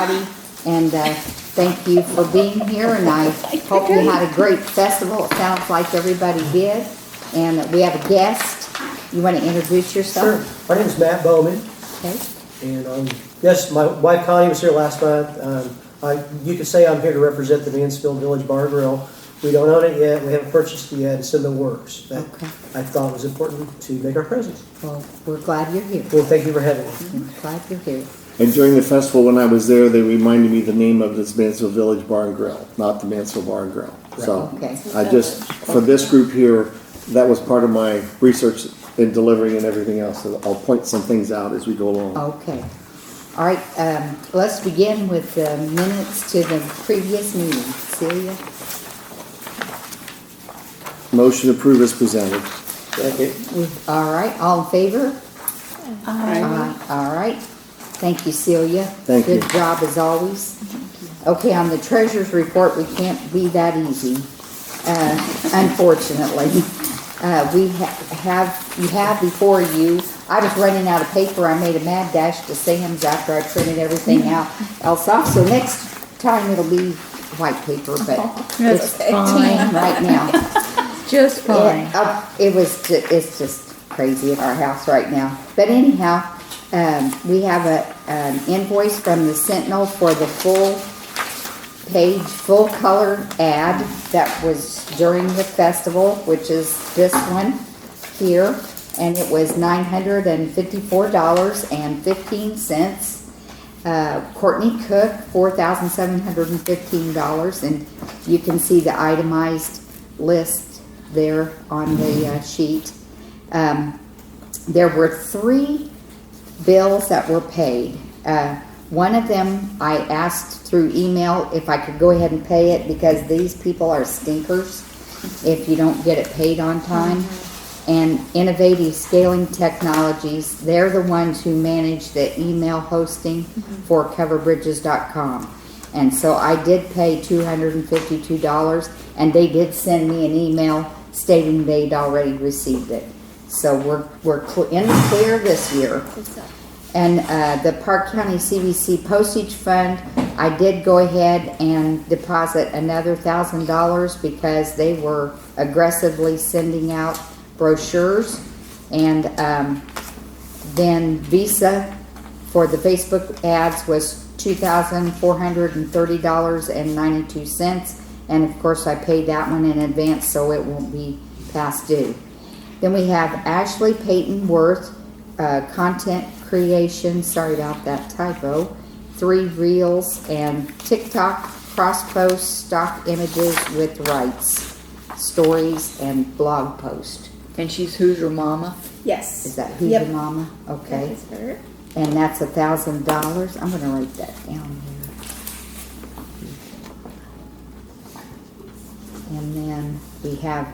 everybody, and thank you for being here, and I hope you had a great festival. It sounds like everybody did, and we have a guest. You want to introduce yourself? Sure. My name is Matt Bowman. Okay. And yes, my wife Connie was here last month. You could say I'm here to represent the Mansfield Village Bar and Grill. We don't own it yet. We haven't purchased it yet. It's in the works. But Okay. I thought it was important to make our presence. Well, we're glad you're here. Well, thank you for having me. We're glad you're here. And during the festival, when I was there, they reminded me the name of this Mansfield Village Bar and Grill, not the Mansfield Bar and Grill. So Okay. I just, for this group here, that was part of my research in delivering and everything else. So I'll point some things out as we go along. Okay. All right, let's begin with the minutes to the previous meeting. Celia? Motion approved as presented. Second. All right, all in favor? Aye. All right. Thank you, Celia. Thank you. Good job as always. Okay, on the treasurer's report, we can't be that easy, unfortunately. You have before you, I was running out of paper. I made a mad dash to Sam's after I printed everything else off. So next time it'll be white paper, but it's tan right now. Just fine. It's just crazy at our house right now. But anyhow, we have an invoice from the Sentinel for the full-page, full-color ad that was during the festival, which is this one here, and it was $954.15. Courtney Cook, $4,715, and you can see the itemized list there on the sheet. There were 3 bills that were paid. One of them I asked through email if I could go ahead and pay it because these people are stinkers if you don't get it paid on time. And Innovative Scaling Technologies, they're the ones who manage the email hosting for coverbridges.com. And so I did pay $252, and they did send me an email stating they'd already received it. So we're in the clear this year. And the Parke County CVC postage fund, I did go ahead and deposit another $1,000 because they were aggressively sending out brochures. And then Visa for the Facebook ads was $2,430.92. And of course I paid that one in advance so it won't be past due. Then we have Ashley Peyton Worth, content creation, sorry about that typo, 3 reels, and TikTok cross-post stock images with rights, stories, and blog post. And she's Who's Your Mama? Yes. Is that Who's Yep. Your Mama? Okay. That is her. And that's $1,000. I'm going to write that down here. And then we have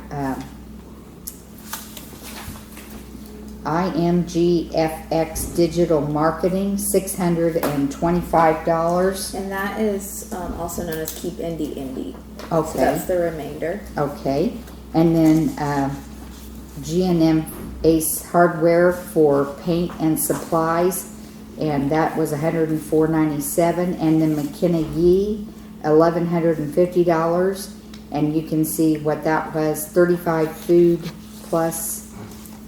IMGFX Digital Marketing, $625. And that is also known as Keep Indie. Okay. So that's the remainder. Okay. And then G&M Ace Hardware for paint and supplies, and that was $104.97. And then McKenna Yee, $1,150. And you can see what that was: 35 food plus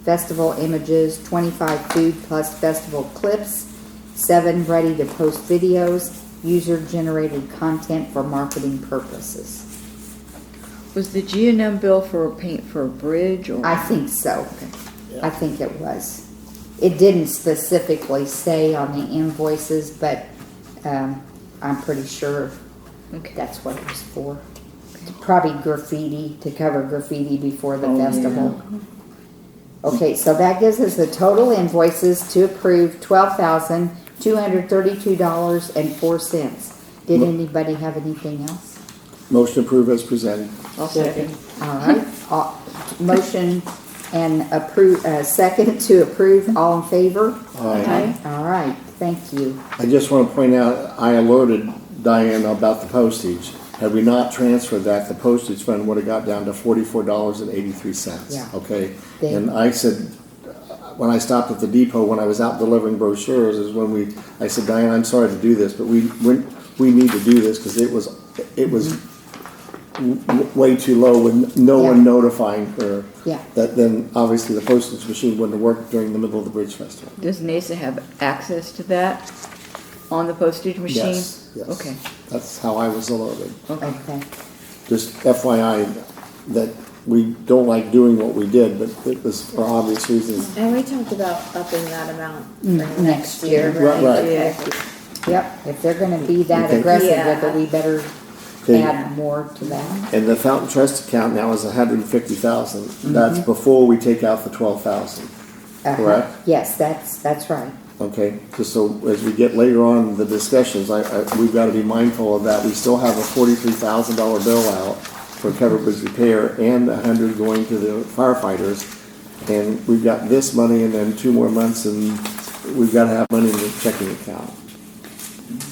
festival images, 25 food plus festival clips, 7 ready to post videos, user-generated content for marketing purposes. Was the G&M bill for paint for a bridge or? I think so. I think it was. It didn't specifically say on the invoices, but I'm pretty sure that's what it was for. Probably graffiti, to cover graffiti before the festival. Yeah. Okay, so that gives us the total invoices to approve, $12,232.04. Did anybody have anything else? Motion approved as presented. I'll second. All right. Motion and second to approve. All in favor? Aye. All right. Thank you. I just want to point out, I alerted Diane about the postage. Had we not transferred that, the postage fund would have got down to $44.83. Yeah. Okay? And I said, when I stopped at the depot, when I was out delivering brochures, is when I said, Diane, I'm sorry to do this, but we need to do this, because it was way too low with no one Yeah. notifying her. Yeah. That then obviously the postage machine wouldn't have worked during the middle of the Bridge Festival. Does NASA have access to that on the postage machine? Yes, yes. Okay, That's how I was alerted. okay. Okay. Just FYI, that we don't like doing what we did, but it was for obvious reasons. And we talked about upping that amount for Next next year. year, right? Right. Okay. Yep, if they're gonna be that Okay. aggressive with Yeah. it, we better Okay. add more to that. And the Fountain Trust account now is 150,000. Mm-hmm. That's before we take out the 12,000. Correct? Yes, that's right. Okay, just so as we get later on in the discussions, we've got to be mindful of that. We still have a $43,000 bill out for covered bridge repair and 100 going to the firefighters. And we've got this money and then 2 more months, and we've got to have money in the checking account.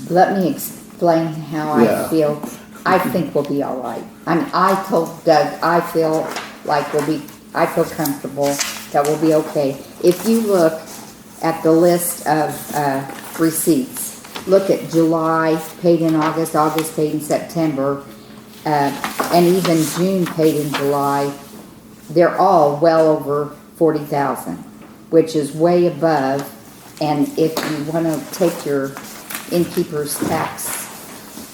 Let me explain how Yeah. I feel. I think we'll be all right. I mean, I told Doug, I feel like I feel comfortable that we'll be okay. If you look at the list of receipts, look at July paid in August, August paid in September, and even June paid in July, they're all well over 40,000, which is way above. And if you want to take your innkeeper's tax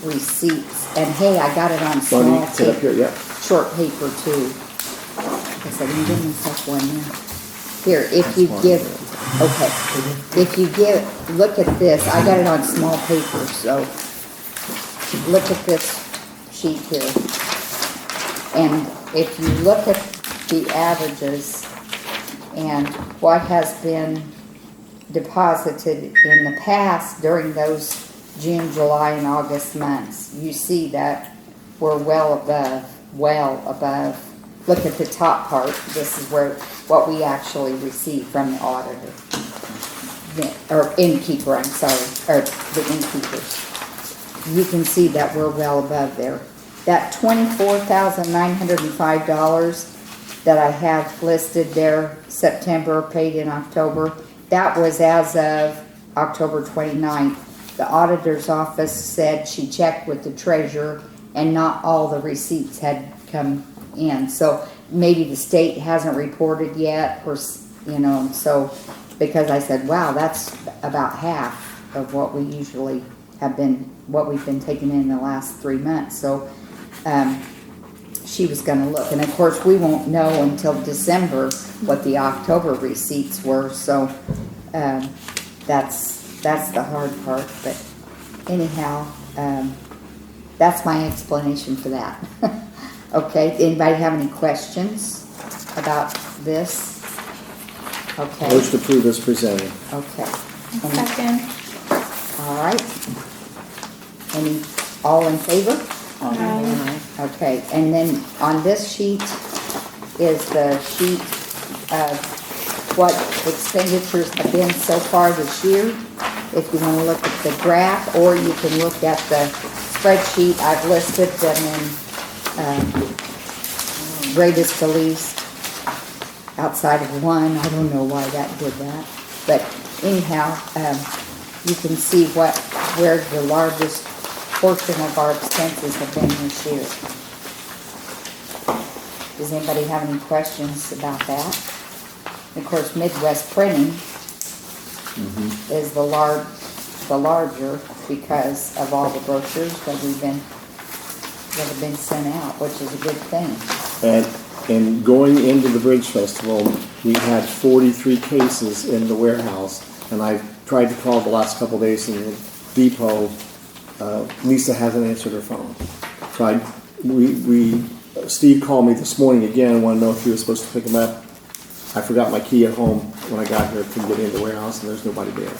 receipts, and hey, I got it on small Bonnie, sit up paper, here, yeah. short paper too. I said, I'm giving myself one now. Here, if you fine. give, okay, if you give, look at this, I got it on small paper, so look at this sheet here. And if you look at the averages and what has been deposited in the past during those June, July, and August months, you see that we're well above. Look at the top part. This is where what we actually receive from the auditor. Or innkeeper, I'm sorry, or the innkeepers. You can see that we're well above there. That $24,905 that I have listed there, September, paid in October, that was as of October 29th. The auditor's office said she checked with the treasurer and not all the receipts had come in. So maybe the state hasn't reported yet, or, so, because I said, wow, that's about half of what we usually have been, what we've been taking in the last 3 months. So, she was gonna look, and of course, we won't know until December what the October receipts were, so, that's the hard part, but anyhow, that's my explanation for that. Okay, anybody have any questions about this? Okay, Motion to approve as presented. okay. Second. All right. All in favor? Aye. Okay, and then on this sheet is the sheet of what expenditures have been so far this year. If you want to look at the graph, or you can look at the spreadsheet I've listed them in greatest to least outside of one. I don't know why that did that. But anyhow, you can see where the largest portion of our expenses have been this year. Does anybody have any questions about that? Of course, Midwest Printing is the larger because of all the brochures that have been sent out, which is a good thing. And going into the Bridge Festival, we had 43 cases in the warehouse, and I tried to call the last couple of days in the depot. Lisa hasn't answered her phone. So Steve called me this morning again, wanted to know if he was supposed to pick him up. I forgot my key at home when I got here, couldn't get into the warehouse, and there's nobody there.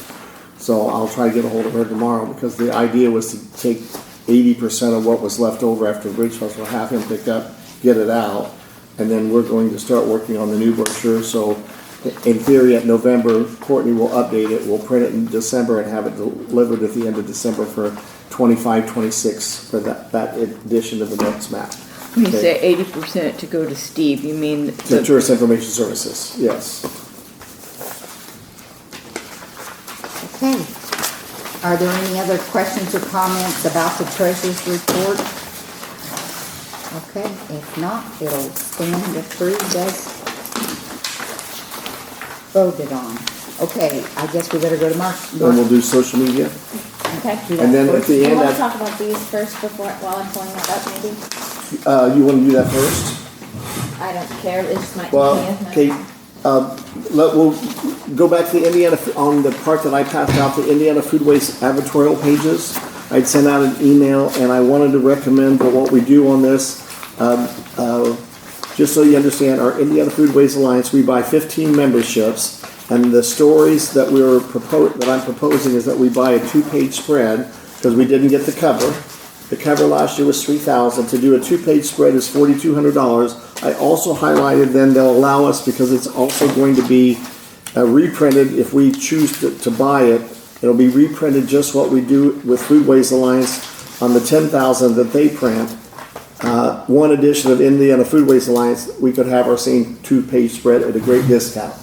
So I'll try to get a hold of her tomorrow, because the idea was to take 80% of what was left over after the Bridge Festival, have him pick up, get it out, and then we're going to start working on the new brochure. So in theory, at November, Courtney will update it, we'll print it in December and have it delivered at the end of December for 25-26 for that edition of the notes map. When you Okay. say 80% to go to Steve, you mean The Tourist Information Services, yes. Okay. Are there any other questions or comments about the treasurer's report? Okay, if not, it'll stand approved as voted on. Okay, I guess we better go to Mark. Then we'll do social media. Okay. Do that And then at first. the You end, wanna talk about these first before, while I'm pulling that up, maybe? you want to do that first? I don't care, it just might Well, take me a okay, we'll go back to the Indiana, on the part that I passed out, the Indiana Food Waste advertorial pages. I'd sent out an email, and I wanted to recommend that what we do on this, just so you understand, our Indiana Food Waste Alliance, we buy 15 memberships, and the stories that I'm proposing is that we buy a 2-page spread, because we didn't get the cover. The cover last year was $3,000. To do a 2-page spread is $4,200. I also highlighted then they'll allow us, because it's also going to be reprinted if we choose to buy it. It'll be reprinted just what we do with Food Waste Alliance on the 10,000 that they print. One edition of Indiana Food Waste Alliance, we could have our same 2-page spread at a great discount.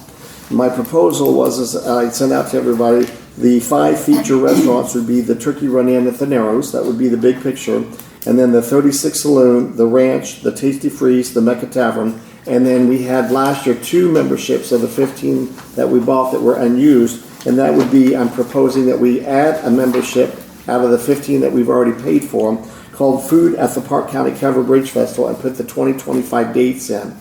My proposal was, I sent out to everybody, the 5 feature restaurants would be the Turkey Run Inn at the Narrows, that would be the big picture, and then the 36 Saloon, the Ranch, the Tasty Freeze, the Mecca Tavern, and then we had last year 2 memberships of the 15 that we bought that were unused, and that would be, I'm proposing that we add a membership out of the 15 that we've already paid for, called Food at the Parke County Cover Bridge Festival, and put the 2025 dates in.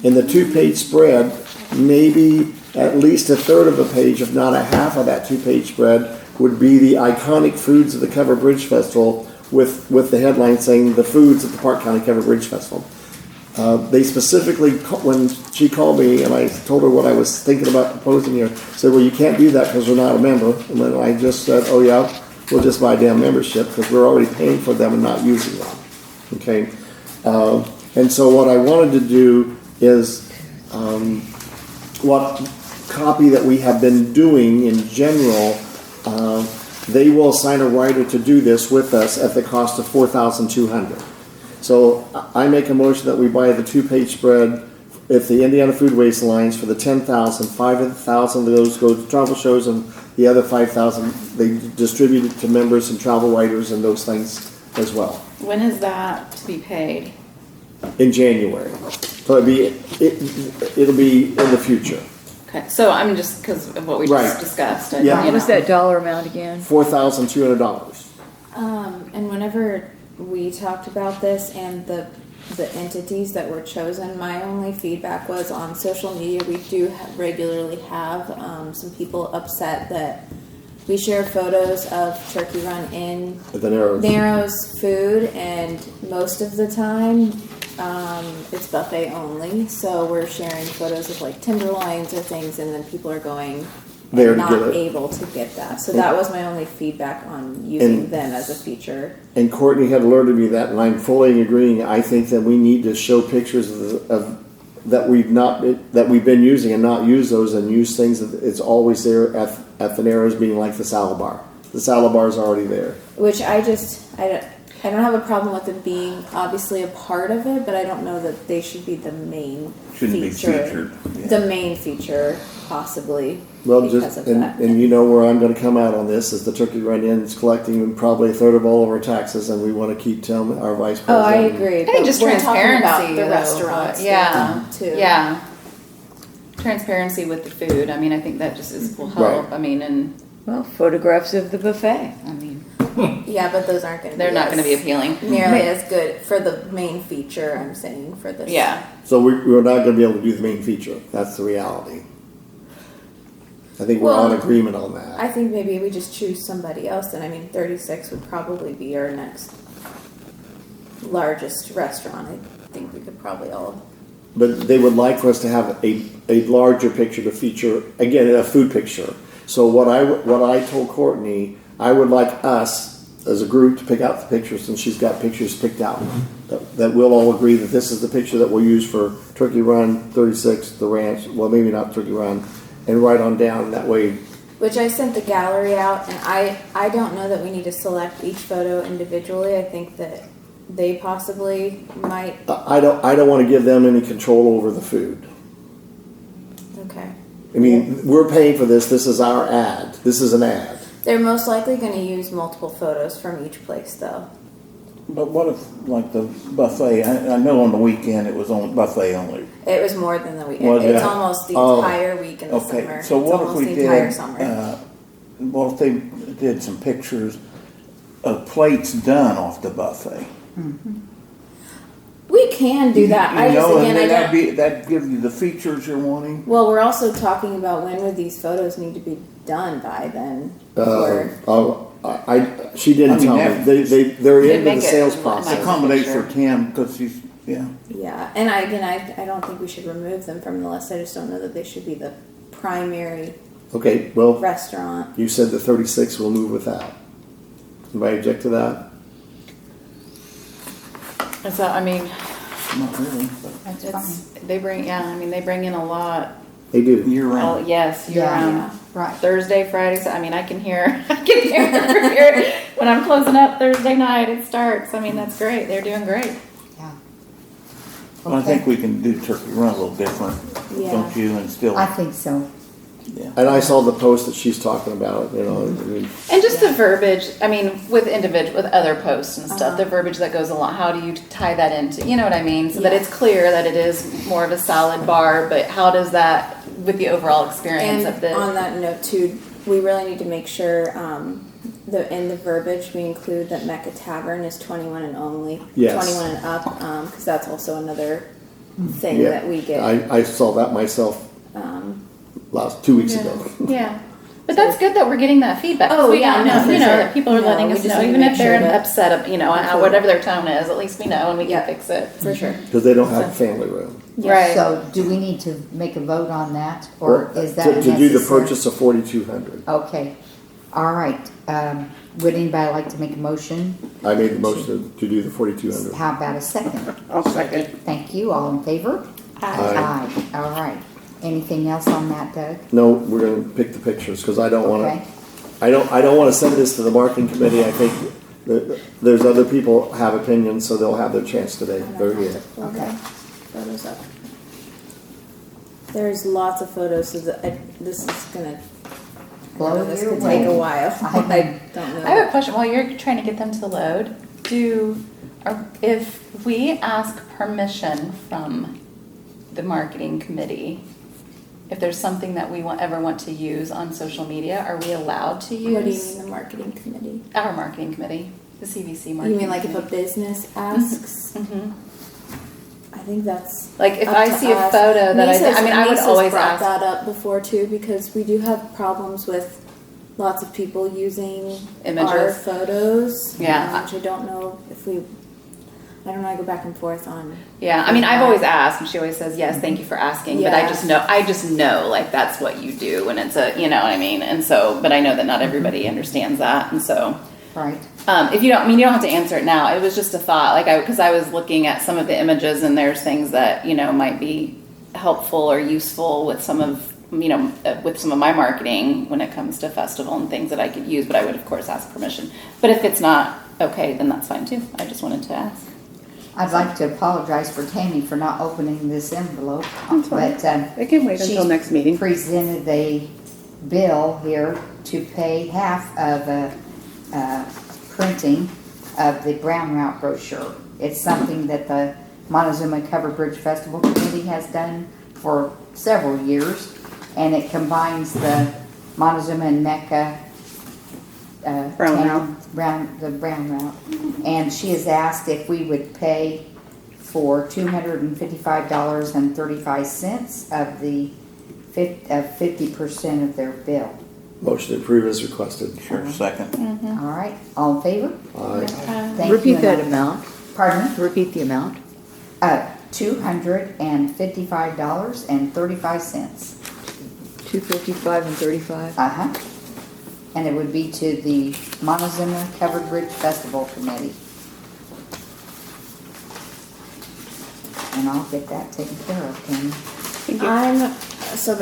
In the 2-page spread, maybe at least a third of a page, if not a half of that 2-page spread, would be the iconic foods of the Cover Bridge Festival, with the headline saying the foods at the Parke County Cover Bridge Festival. They specifically, when she called me and I told her what I was thinking about proposing here, said, well, you can't do that because we're not a member. And then I just said, oh yeah, we'll just buy a damn membership because we're already paying for them and not using them. Okay? And so what I wanted to do is what copy that we have been doing in general, they will assign a writer to do this with us at the cost of $4,200. So I make a motion that we buy the 2-page spread if the Indiana Food Waste Alliance for the 10,000. 5,000 of those go to travel shows, and the other 5,000 they distribute it to members and travel writers and those things as well. When is that to be paid? In January, so it'll be in the future. Okay, so I'm just, because of what we Right. just discussed. Yeah. What was that dollar amount again? $4,200. And whenever we talked about this and the entities that were chosen, my only feedback was on social media. We do regularly have some people upset that we share photos of Turkey Run Inn At the Narrows. food, and most of the time it's buffet only. So we're sharing photos of like tenderloins or things, and then people are going There to not get it. able to get that. So that was my only feedback on using them as a feature. And Courtney had alerted me that, and I'm fully agreeing. I think that we need to show pictures of that we've been using and not use those, and use things that it's always there at the Narrows, being like the salad bar. The salad bar is already there. Which I don't have a problem with them being obviously a part of it, but I don't know that they should be the main Shouldn't be feature. featured. Yeah. The main feature, possibly. Well, because just of that. and you know where I'm going to come out on this is the Turkey Run Inn is collecting probably a third of all of our taxes, and we want to keep telling our vice Oh, I president. agree. I think but just we're talking transparency. about the though, restaurants. Yeah. too. Yeah. Transparency with the food. I mean, I think that just will help. Right. I mean, and Well, photographs of the buffet. I mean, Yeah, but those aren't going to. they're not going to be appealing. nearly as good for the main feature. I'm saying for this. Yeah. So we're not going to be able to do the main feature. That's the reality. I think we're Well, all in agreement on that. I think maybe we just choose somebody else, and I mean, 36 would probably be our next largest restaurant. I think we could probably all. But they would like for us to have a larger picture to feature, again, a food picture. So what I told Courtney, I would like us as a group to pick out the pictures, and she's got pictures picked out that we'll all agree that this is the picture that we'll use for Turkey Run, 36, the Ranch. Well, maybe not Turkey Run, and right on down that way. Which I sent the gallery out, and I don't know that we need to select each photo individually. I think that they possibly might. I don't want to give them any control over the food. Okay. I mean, we're paying for this. This is our ad. This is an ad. They're most likely going to use multiple photos from each place, though. But what if, like the buffet, I know on the weekend it was on buffet only. It was more than the weekend. Was It's it? almost the Oh. entire week in the Okay, summer. so it's what if almost we the entire did, summer. what if they did some pictures of plates done off the buffet? We can do that. You I just know, again and I then don't. that'd give you the features you're wanting. Well, we're also talking about when would these photos need to be done by then? Or She didn't I mean, tell that- me. They're They into make the it sales nice. process. Accommodate Picture. for Tim, because he's, yeah. yeah, and I don't think we should remove them from the list. I just don't know that they should be the primary Okay, well, restaurant. you said the 36 will move with that. Anybody object to that? So, I mean, Not really, but they bring in a lot. They do. year Oh, round. yes, year Yeah. round. Right. Thursday, Friday, I mean, I can hear when I'm closing up Thursday night, it starts. I mean, that's great. They're doing great. Yeah. But I think we can do Turkey Run a little different, Yeah. don't you? And still, I think so. yeah. And I saw the post that she's talking about, you know, I mean, And just the verbiage, I mean, with other posts and stuff, Uh-huh. the verbiage that goes along, how do you tie that into, you know what I mean? So that Yeah. it's clear that it is more of a solid bar, but how does that, with the overall experience And of the. on that note too, we really need to make sure in the verbiage we include that Mecca Tavern is 21 and only, Yes. 21 and up, because that's also another thing yeah. that we get. I saw that myself last 2 weeks ago. Yeah. But that's good that we're getting that feedback. 'cause Oh, we yeah, don't no, know, for you know, sure. that people are No, letting we us just know, need to even make if they're sure that- upset, you know, Absolutely. whatever their tone is, at least we know and we Yeah. can fix it. For sure. Because they don't have a family room. Right. So do we need to make a vote on that, or is that To do the necessary? purchase of 4,200. Okay, all right. Would anybody like to make a motion? I made the motion to do the 4,200. How about a second? I'll second. Thank you, all in favor? Aye. All right. Anything else on that, Doug? No, we're gonna pick the pictures, because I don't wanna, Okay. I don't wanna send this to the marketing committee. I think that there's other people have opinions, so they'll have their chance today. They're here. Okay. Photos up. There's lots of photos, so this is gonna. Blow this your could take a way. while. I know. I don't know. I have a question. While you're trying to get them to load, if we ask permission from the marketing committee, if there's something that we ever want to use on social media, are we allowed to use? What do you mean the marketing committee? Our marketing committee, the CVC marketing. You mean like if a business asks? hmm I think that's Like if up I to see a us. photo that Nisa's- I would Nisa's always brought ask. that up before too, because we do have problems with lots of people using Images. our photos. Yeah. Which I don't know if we. I don't know. I go back and forth on. Yeah, I mean, I've always asked, and she always says, yes, thank you for asking, but Yeah. I just know, like, that's what you do, and it's you know what I mean, and so, but I know that not everybody understands that, and so, Right. if you don't, you don't have to answer it now, it was just a thought, because I was looking at some of the images, and there's things that, you know, might be helpful or useful with some of, you know, with some of my marketing when it comes to festival and things that I could use, but I would, of course, ask permission, but if it's not okay, then that's fine, too, I just wanted to ask. I'd like to apologize for Tammy for not opening this envelope, That's fine. but It can wait until she's next meeting. presented a bill here to pay half of a printing of the Brown Route brochure. It's something that the Montezuma Covered Bridge Festival Committee has done for several years, and it combines the Montezuma and Mecca Brown the Brown Route. And she has asked if we would pay for $255.35 of the 50% of their bill. Motion to approve is requested. Sure, second. All right, all in favor? Aye. Thank Repeat you. that amount. Pardon me? Repeat the amount. $255.35. 255 and 35. Uh-huh. And it would be to the Montezuma Covered Bridge Festival Committee. And I'll get that taken care of, Tammy. I'm so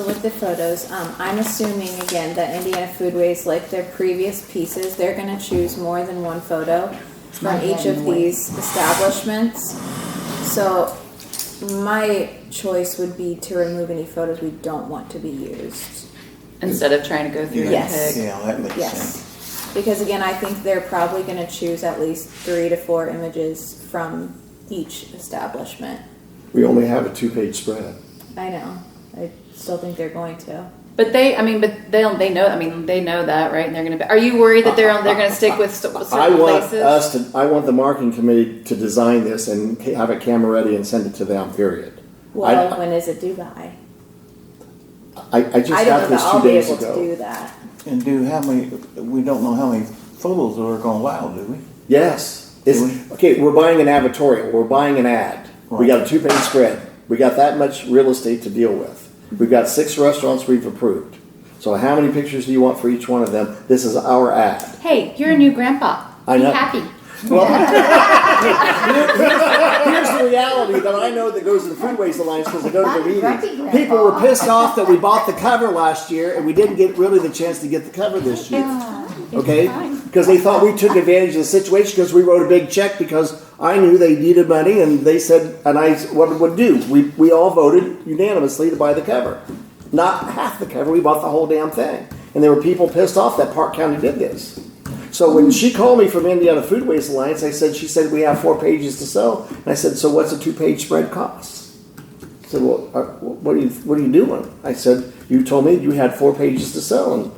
with the photos. I'm assuming again that Indiana Foodways, like their previous pieces, they're going to choose more than one photo from Not each yet, of no way. these establishments. So my choice would be to remove any photos we don't want to be used. instead of trying to go through Yes. and pick. Yeah, that makes sense. Yes, because again, I think they're probably going to choose at least 3 to 4 images from each establishment. We only have a 2-page spread. I know. I still think they're going to. But they know that, right? And they're going to. Are you worried that they're going to stick with certain places? I want the marketing committee to design this and have it camera ready and send it to them, period. Well, when is it due by? I just I got don't know this that 2 I'll be days able to ago. do that. And we don't know how many photos we're gonna allow, do we? Yes. Okay, we're buying an advertorial. We're buying an ad. We got a 2-page spread. We got that much real estate to deal with. We've got 6 restaurants we've approved. So how many pictures do you want for each one of them? This is our ad. Hey, you're a new grandpa. I Be know. happy. Well, here's the reality that I know that goes to the Food Waste Alliance because I go to the meetings. People were pissed off that we bought the cover last year and we didn't get really the chance to get the cover this year. Okay? Because they thought we took advantage of the situation because we wrote a big check because I knew they needed money and they said, and I, what would do? We all voted unanimously to buy the cover. Not half the cover, we bought the whole damn thing. And there were people pissed off that Parke County did this. So when she called me from Indiana Food Waste Alliance, she said we have 4 pages to sell. And I said, so what's a 2-page spread cost? I said, well, what are you doing? I said, you told me you had 4 pages to sell, and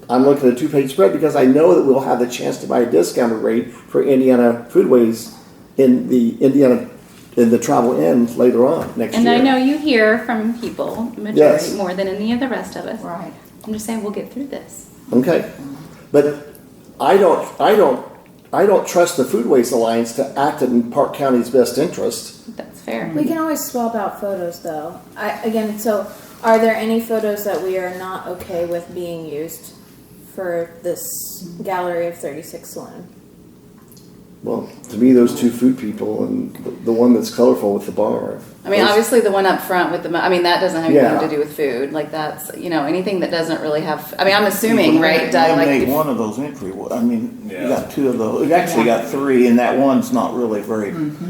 I'm looking at a 2-page spread because I know that we'll have the chance to buy a discounted rate for Indiana Foodways in the travel end later on next And year. I know you hear from people, majority, Yes. more than any of the rest of us. Right. I'm just saying we'll get through this. Okay, but I don't trust the Food Waste Alliance to act in Parke County's best interest. That's fair. We can always swap out photos, though. So are there any photos that we are not okay with being used for this gallery of 36 Saloon? Well, to me, those 2 food people and the one that's colorful with the bar. I mean, obviously the one up front with that doesn't have Yeah. anything to do with food. Like that's, anything that doesn't really have, I'm assuming, right, Doug? Eliminate Like, one of those entry, you got 2 of those, you actually got 3, and that one's not really very,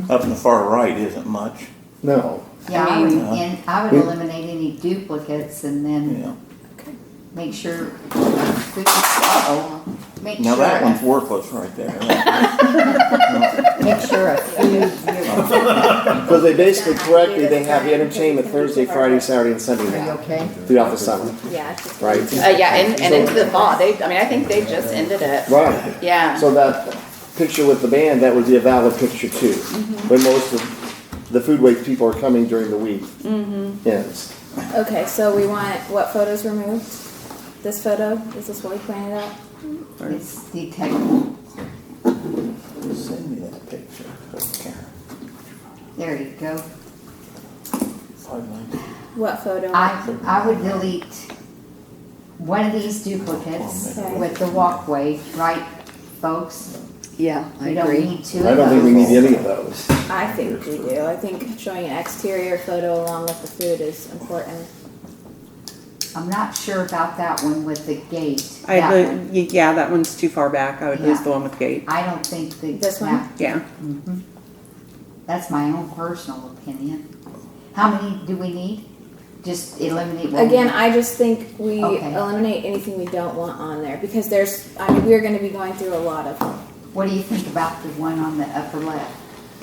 up in the far right isn't much. No. Yeah, I mean- I would eliminate any duplicates and then Yeah. make sure, make Now sure, that one's worthless right there. make sure a food, Because they basically correctly, they have entertainment Thursday, Friday, Saturday, and Sunday are you now, okay? throughout the summer, Yeah. it's just- right? yeah, and into the fall. I think they just ended it. Right. Yeah. So that picture with the band, that would be a valid picture too. When most of the food waste people are coming during the week. Ends. Okay, so we want what photos removed? This photo? Is this what we pointed out? It's detectable. Send me that picture, Karen. There you go. 519. What photo? I would delete one of these duplicates with the walkway, right, folks? Yeah, I We don't agree. need 2 of I don't think we those. need any of those. I think we do. I think showing an exterior photo along with the food is important. I'm not sure about that one with the gate. I That would, one. yeah, that one's too far back. I would use Yeah. the one with gate. I don't think the. This one? Yeah. That's my own personal opinion. How many do we need? Just eliminate one. Again, I just think we Okay. eliminate anything we don't want on there because we're going to be going through a lot of them. What do you think about the one on the upper left?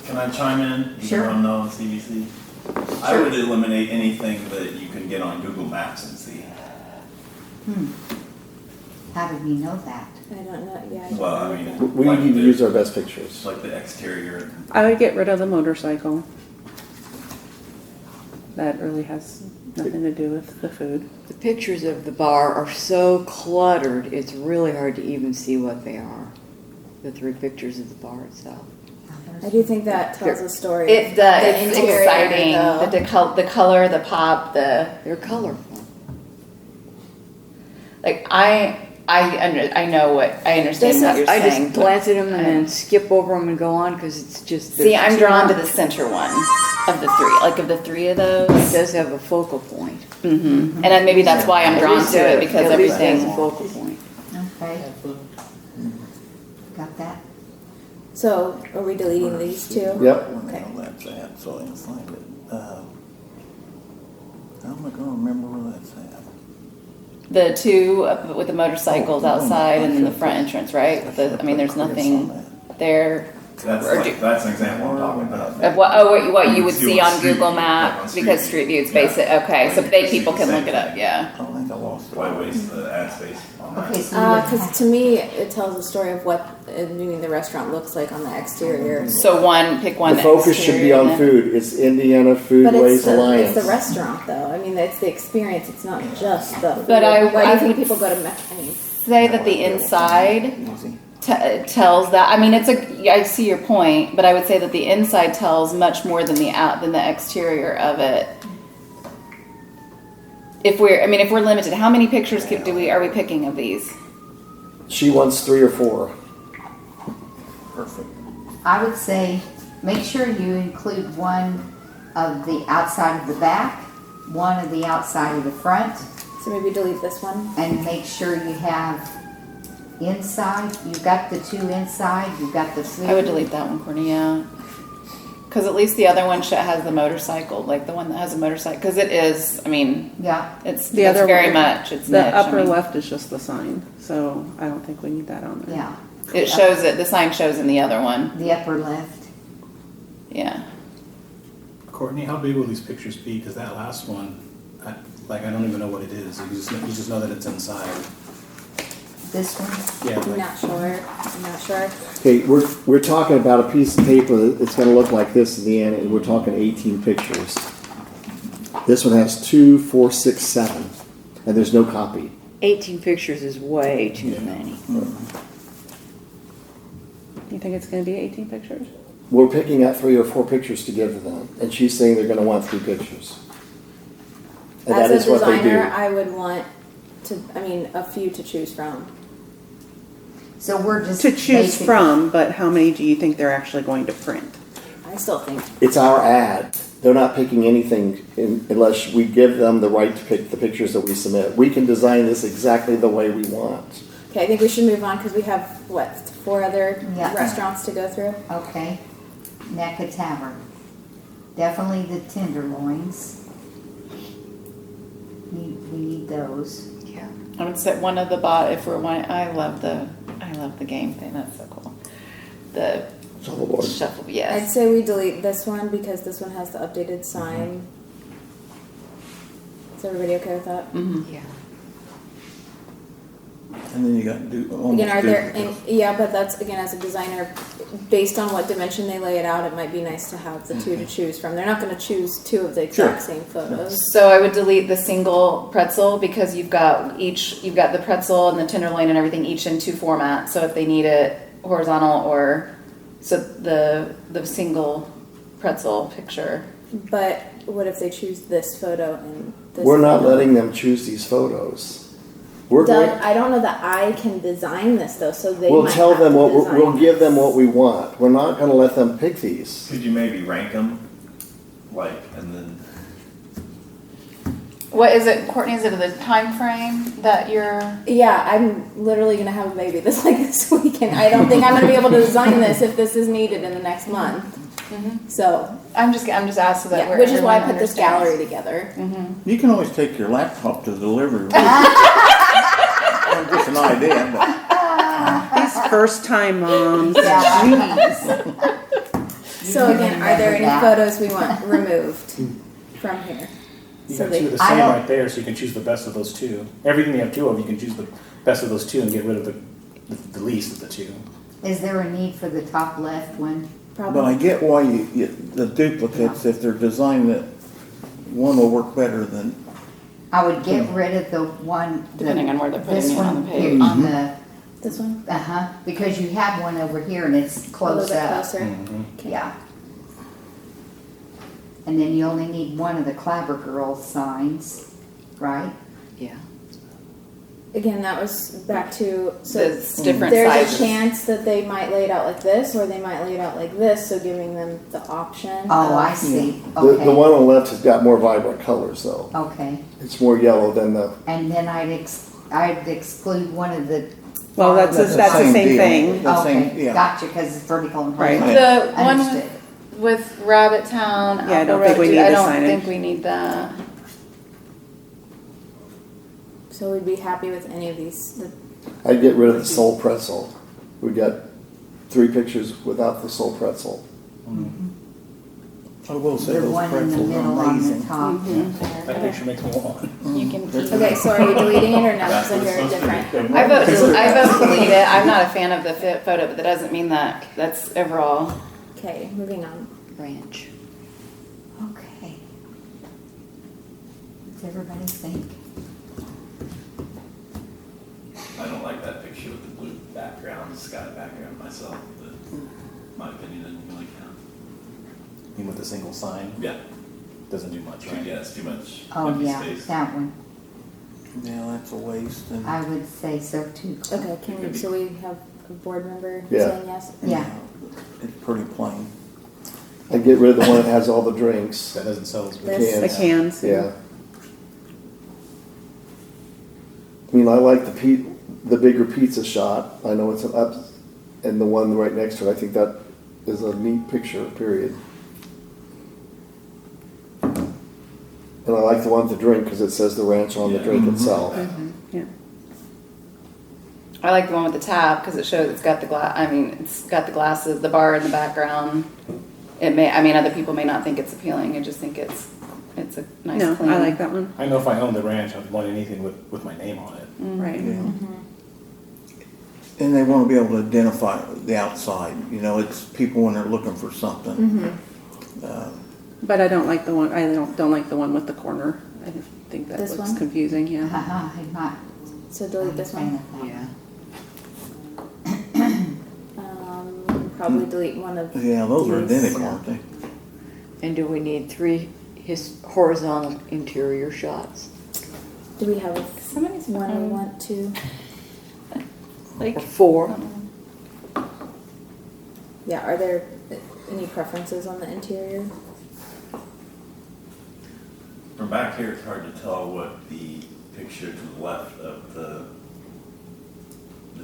Can I chime in? Sure. Even though I'm not on CVC? I would eliminate anything that you can get on Google Maps and see. How do we know that? I don't know. Yeah. I don't Well, I know mean, that. We like need to the- use our best pictures. Like the exterior. I would get rid of the motorcycle. That really has nothing to do with the food. The pictures of the bar are so cluttered, it's really hard to even see what they are. The 3 pictures of the bar itself. I do think that tells a story. It does. The It's interior, exciting. though. The color, the pop, They're colorful. I understand This what is- you're I saying. just glance at them and then skip over them and go on because it's just. See, there's I'm too drawn to much. the center one of the 3. Like of the 3 of those. It does have a focal point. And then maybe that's why I'm drawn to it because At least has everything. a focal point. Okay. Got that? So, are we deleting these 2? Yep. Where the hell that's at, so I can find it. How am I gonna remember where that's at? The two with the motorcycles Oh, outside and then the okay. front entrance, right? I mean, there's nothing there. That's an example I'm talking about. Of what you would see on Google Maps, because Street View, it's basic, okay, so people can look it up, yeah. I don't think I lost it. Why waste the ad space on that? Okay, so you would Because have- to me, it tells a story of what meaning the restaurant looks like on the exterior. So pick one The focus should be exterior on then. food. It's Indiana But Foodways Alliance. it's the restaurant, though. I mean, it's the experience. It's not just the food. But Why do I you think would people go to? I mean, say that the inside Easy. tells that. I mean, I see your point, but I would say that the inside tells much more than the exterior of it. If we're limited, how many pictures are we picking of these? She wants 3 or 4. Perfect. I would say, make sure you include one of the outside of the back, one of the outside of the front, so maybe delete this one. and make sure you have inside, you've got the 2 inside, you've got the food. I would delete that one, Courtney. Yeah, because at least the other one has the motorcycle, like the one that has a motorcycle. Because it is, I mean, Yeah, it's The it's other very one- much. It's The niche. upper I mean, left is just the sign, so I don't think we need that on there. yeah. It shows it. The sign shows in the other one. The upper left. Yeah. Courtney, how big will these pictures be? Because that last one, I don't even know what it is. You just know that it's inside. This one, Yeah, I'm like, not sure. I'm not sure. Okay, we're talking about a piece of paper that's going to look like this in the end, and we're talking 18 pictures. This one has 2, 4, 6, 7, and there's no copy. 18 pictures is way too many. You think it's going to be 18 pictures? We're picking out 3 or 4 pictures to give to them, and she's saying they're going to want 3 pictures. And that As is a what they designer, do. I would want a few to choose from. so we're just. To choose basically- from, but how many do you think they're actually going to print? I still think It's our ad. They're not picking anything unless we give them the right to pick the pictures that we submit. We can design this exactly the way we want. Okay, I think we should move on because we have, 4 other Yeah. restaurants to go through? Okay, NECA Tavern. Definitely the tenderloins. We need those. Yeah. I would say one of the if we're one. I love the game thing. That's so cool. The Shuffleboard. shuffle. I'd Yes. say we delete this one because this one has the updated sign. Is everybody okay with that? Yeah. And then you got to do almost Again, are there, duplicates. yeah, but that's, again, as a designer, based on what dimension they lay it out, it might be nice to have the 2 to choose from. They're not gonna choose 2 of the exact same photos. So I would delete the single pretzel because you've got the pretzel and the tenderloin and everything each in 2 formats. So if they need it horizontal the single pretzel picture. But what if they choose this photo and this? We're not photo? letting them choose these photos. We're Doug, going, I don't know that I can design this though, so they we'll might tell have them to what design we'll give them this. what we want. We're not going to let them pick these. Could you maybe rank them, and then What is it, Courtney? Is it the time frame that you're? Yeah, I'm literally gonna have a baby this weekend. I don't think I'm gonna be able to design this if this is needed in the next month. So, I'm just asked so that yeah, which is why I everyone put this understands. gallery together. You can always take your laptop to the delivery room. Just an idea, but These first time moms. So again, are there any photos we want removed from here? you So got they- 2 of the I same don't- right there, so you can choose the best of those 2. Everything you have 2 of, you can choose the best of those 2 and get rid of the least of the 2. Is there a need for the top left one? I Probably. get why the duplicates, if they're designed that one will work better than, I would get rid of the one. Depending on where they're putting this it on one the here page. On the, This one? because you have one over here and it's A little close bit up. closer. Okay. Yeah. And then you only need one of the Clabber Girls signs, right? Yeah. Again, that was back to, so It's different there's sizes. a chance that they might lay it out like this, or they might lay it out like this, so giving them the option. Oh, of- I see. The Okay. one on the left has got more vibrant colors, though. Okay. It's more yellow than the. And then I'd exclude one of the. Well, that's the same deal. thing. The same- Okay, yeah. gotcha, because it's vertical and Right. horizontal. The one Understood. with Rabbit Town. Yeah, I don't Alpha think we Road, need I the don't signage. think we need that. So we'd be happy with any of these. I'd get rid of the sole pretzel. We got 3 pictures without the sole pretzel. I will say The those one in the pretzels middle are on the amazing. top. That picture makes me want. You can keep. Okay, so are we deleting it or no? Because I hear it different. I vote delete it. I'm not a fan of the photo, but that doesn't mean that that's overall. Okay, moving on. Ranch. Okay. What's everybody think? I don't like that picture with the blue background, sky background myself, but my opinion doesn't really count. Even with a single sign, Yeah, doesn't do much, right? yeah, it's too much Oh, empty yeah, space. that one. Yeah, that's a waste. And I would say so too. Okay, so we have a board member Yeah. saying yes? Yeah. It's pretty plain. I'd get rid of the one that has all the drinks. That doesn't sell as This- good. The cans. Yeah. I mean, I like the bigger pizza shot. I know it's an up, and the one right next to it. I think that is a neat picture. Period. And I like the one with the drink because it says the ranch on the drink itself. Yeah. I like the one with the tab because it shows it's got the glass. I mean, it's got the glasses, the bar in the background. It may. I mean, other people may not think it's appealing. I just think it's a nice. No, clean. I like that one. I know if I owned the ranch, I'd want anything with my name on it. Right. Yeah. And they want to be able to identify the outside. You know, it's people when they're looking for something. But I don't like the one. I don't like the one with the corner. I think that This looks one? confusing. Yeah. I'm not So delete this a fan one. of that. Yeah. Probably delete one of Yeah, those are these. identical, aren't they? And do we need 3 horizontal interior shots? Do we have Somebody's one we want to? like Or 4? Yeah, are there any preferences on the interior? From back here, it's hard to tell what the picture to the left of the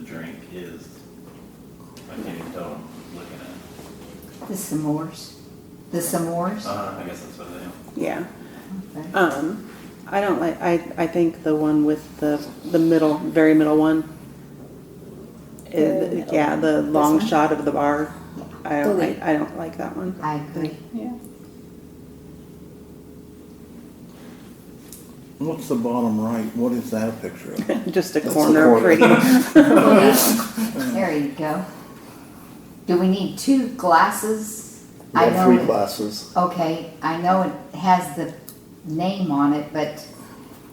drink is. I can't even tell what I'm looking at. The s'mores. The s'mores. I guess that's what they are. Yeah. Okay. I don't like. I think the one with the middle, very middle one. Very middle. Yeah, the This long one? shot of the bar. Delete. I don't like that one. I agree. yeah. What's the bottom right? What is that a picture of? Just a That's corner, the corner. pretty. There you go. Do we need 2 glasses? We I have know 3 it- glasses. Okay, I know it has the name on it, but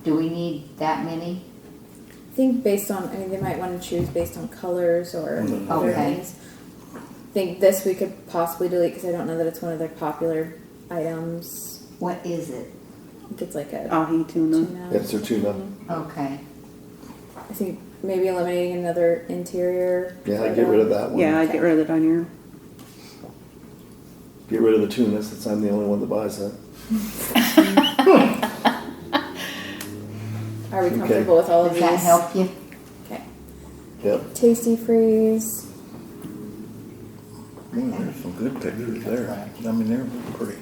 do we need that many? I think based on, I mean, they might want to choose based on colors or other Okay. things. I think this we could possibly delete because I don't know that it's one of their popular items. What is it? I think it's like a Ahi tuna. tuna. It's their tuna. Okay. I think maybe eliminating another interior. Yeah, I'd get rid of that one. Yeah, I'd get rid of the dining room. Get rid of the tuna since I'm the only one that buys that. Are we comfortable with all of Does these? that help you? Okay. Yep. Tasty freeze. Well, there's some good pictures there. I mean, they're pretty.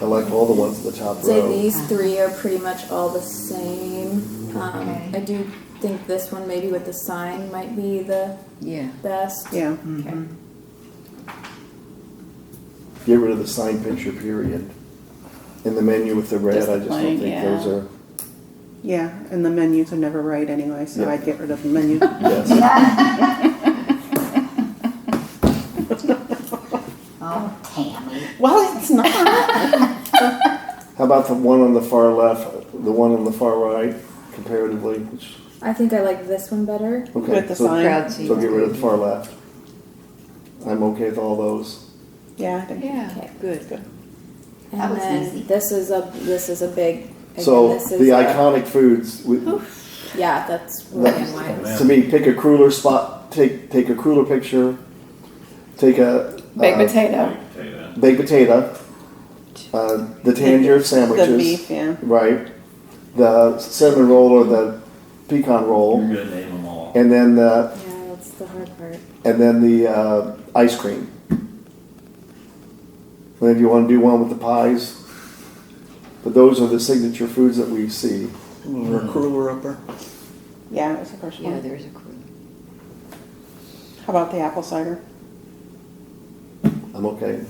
I like all the ones in the top Say row. these 3 are pretty much all the same. Okay. I do think this one maybe with the sign might be the Yeah. best. Yeah. Okay. Get rid of the sign picture, period. In the menu with the red, Just I the just plain, don't think yeah. those are, Yeah, and the menus are never right anyway, so Yeah. I'd get rid of the menu. yes. Oh, Tammy. Well, it's not. How about the one on the far left, the one on the far right, comparatively? Which, I think I like this one better. okay, With the so, sign. Crowd seats. so get rid of the far left. I'm okay with all those. Yeah, I think. Yeah, Okay. good. That And was then easy. this is a big. Again, So this is the a- iconic foods, Yeah, that's really That- why. to me, pick a crueler spot, take a crueler picture, take a Baked potato. baked potato, the tangier sandwiches, The beef, yeah. right? The cinnamon roll or the pecan roll, You're gonna name them all. and then Yeah, that's the hard part. the ice cream. And if you want to do one with the pies, but those are the signature foods that we see. Was there a cooler up there? Yeah, it was the first Yeah, one. there's a crew. How about the apple cider? I'm okay.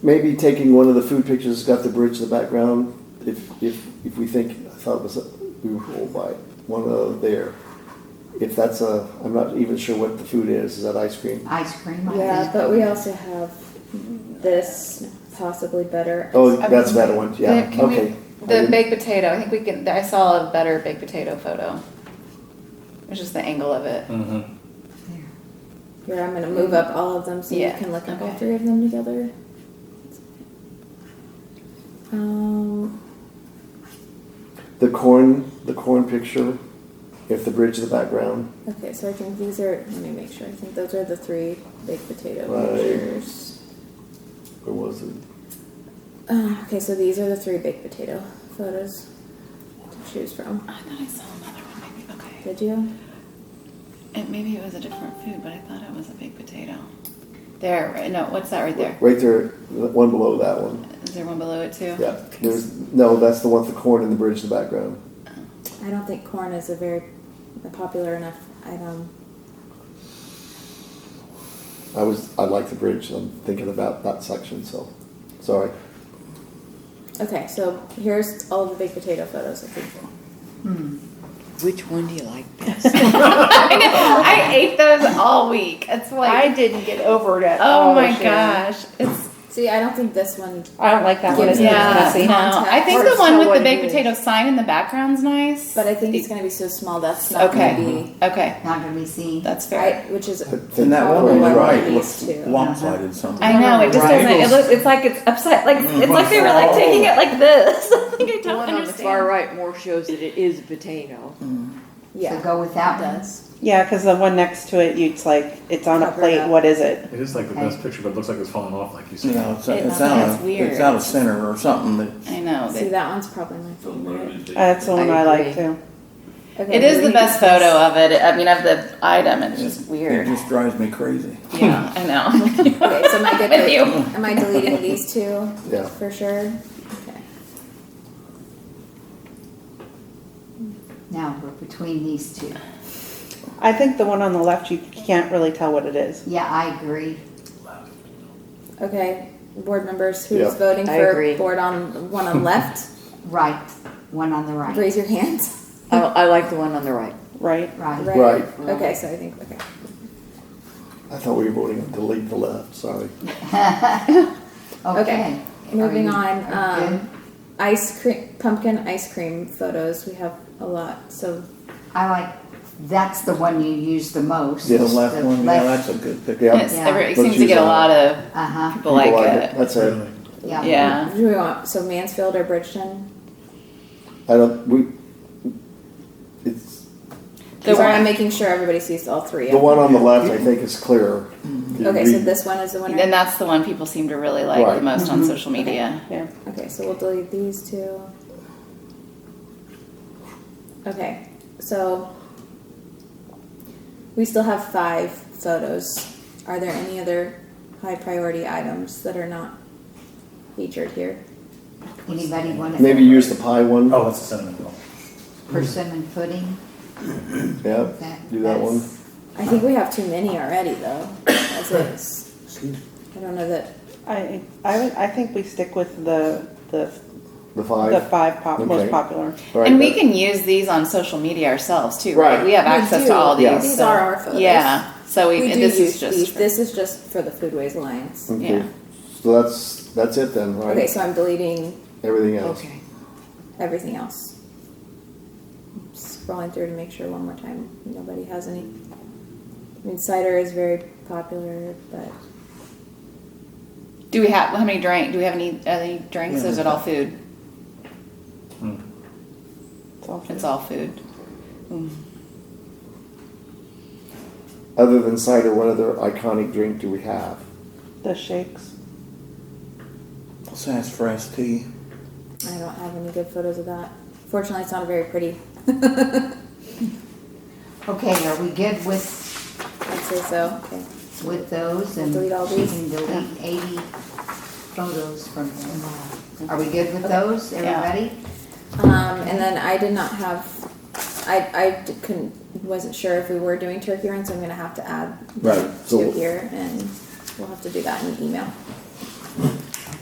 Maybe taking one of the food pictures, got the bridge in the background, if we think, I thought it was, we were told by one there. If that's I'm not even sure what the food is that ice cream? Ice cream, I Yeah, think. but we also have this possibly better. Oh, that's a better one, yeah, Can we- okay. The baked potato, I think we can, I saw a better baked potato photo. It's just the angle of it. Mm-hmm. Here, I'm gonna move up all of them so Yeah, you can look at all okay. three of them together. The corn picture, if the bridge in the background, Okay, so I think these are, let me make sure, I think those are the three baked potato Right. pictures. or was it? Okay, so these are the three baked potato photos to choose from. I thought I saw another one, maybe, okay. Did you? Maybe it was a different food, but I thought it was a baked potato. There, no, what's that right there? Right there, the one below that one, Is there one below it too? yeah. No, that's the one with the corn and the bridge in the background. I don't think corn is a very popular enough item. I like the bridge, I'm thinking about that section, so, sorry. Okay, so here's all of the baked potato photos, I think. Which one do you like best? I know, I ate those all week. It's like, I didn't get over it at oh all my this year. gosh. It's, See, I don't think this one, I don't like that one. Gives It's me yeah, messy. no. I think Hard the to one tell with what the it baked is. potato sign in the background's nice. but I think it's gonna be so small that's not Okay. gonna be, Okay, Not gonna be seen. that's fair. which is And that one probably on why the one right of looks these two. lopsided somehow. I know, it just Right. doesn't, it looks, it's like it's upside, like, it's like they were like taking it like this. Like, I The don't one on the understand. far right more shows that it is a potato. Yeah, So go with that one. does. Yeah, because the one next to it, it's like, it's on a Cover it plate, up. what is it? It is like the best picture, but it looks like it's falling off, like you said. You know, it's That's out weird. of center or something that, I know. See, They- that one's probably my favorite. That's the one I like agree. too. Okay, It is the read best this. photo of it. I mean, of the item. It's just it weird. just drives me crazy. Yeah, I know. Okay, so am I good With to- you. Am I deleting these two? Yeah. For sure? Okay. Now, we're between these two. I think the one on the left, you can't really tell what it is. Yeah, I agree. Okay, board members, who's Yeah. voting I for agree. board on, one on left? Right, one on the right. Raise your hands. I like the one on the right. Right? Right. Right. Okay, so I think, okay. I thought we were voting on delete the left, sorry. Okay. Moving Are you on, good? ice cream, pumpkin ice cream photos, we have a lot, so, I like, that's the one you use the most. The left The one, yeah, left- that's a good picture. Yeah. It's, Yeah. it Let's seems to use get a that. lot of Uh-huh, people like People it. That's it. Really. yeah. Yeah. who do we want, so Mansfield or Bridgeton? It's, The Sorry, I'm one, making sure everybody sees all three the of one them. on the left, I think, is clearer. You Okay, so read- this one is the winner? and that's the one people seem to really like the Right. most on social media. Yeah. Okay, so we'll delete these two. Okay, so we still have 5 photos. Are there any other high priority items that are not featured here? Anybody want to? Maybe use the pie one, Oh, that's a cinnamon roll. Persimmon pudding? yeah, do that one. That's- I think we have too many already though, as is. I don't know that, I think we stick with the The 5. 5 Okay. most popular. All right, And we that- can use these on social media ourselves too, right? Right. We have We access do. to all these. Yeah. These so- are our photos. Yeah. So we do this use is just. these. This is just for the Foodways Alliance. Okay, yeah. so that's it then, right? Okay, so I'm deleting Everything else. Okay. everything else. Scrolling through to make sure one more time nobody has any. I mean, cider is very popular, but Do we have how many drink? Do we have any drinks? Yeah. Or is it all food? It's all It's all food. Other than cider, what other iconic drink do we have? the shakes. Sassafras tea. I don't have any good photos of that. Fortunately, it's not very pretty. Okay, are we good with I'd say so. Okay. those? And Delete all she these? can delete 80 photos from them. Are we good with those, everybody? And then I did not have, wasn't sure if we were doing turkey run, so I'm gonna have to add Right, them so- to here, and we'll have to do that in email.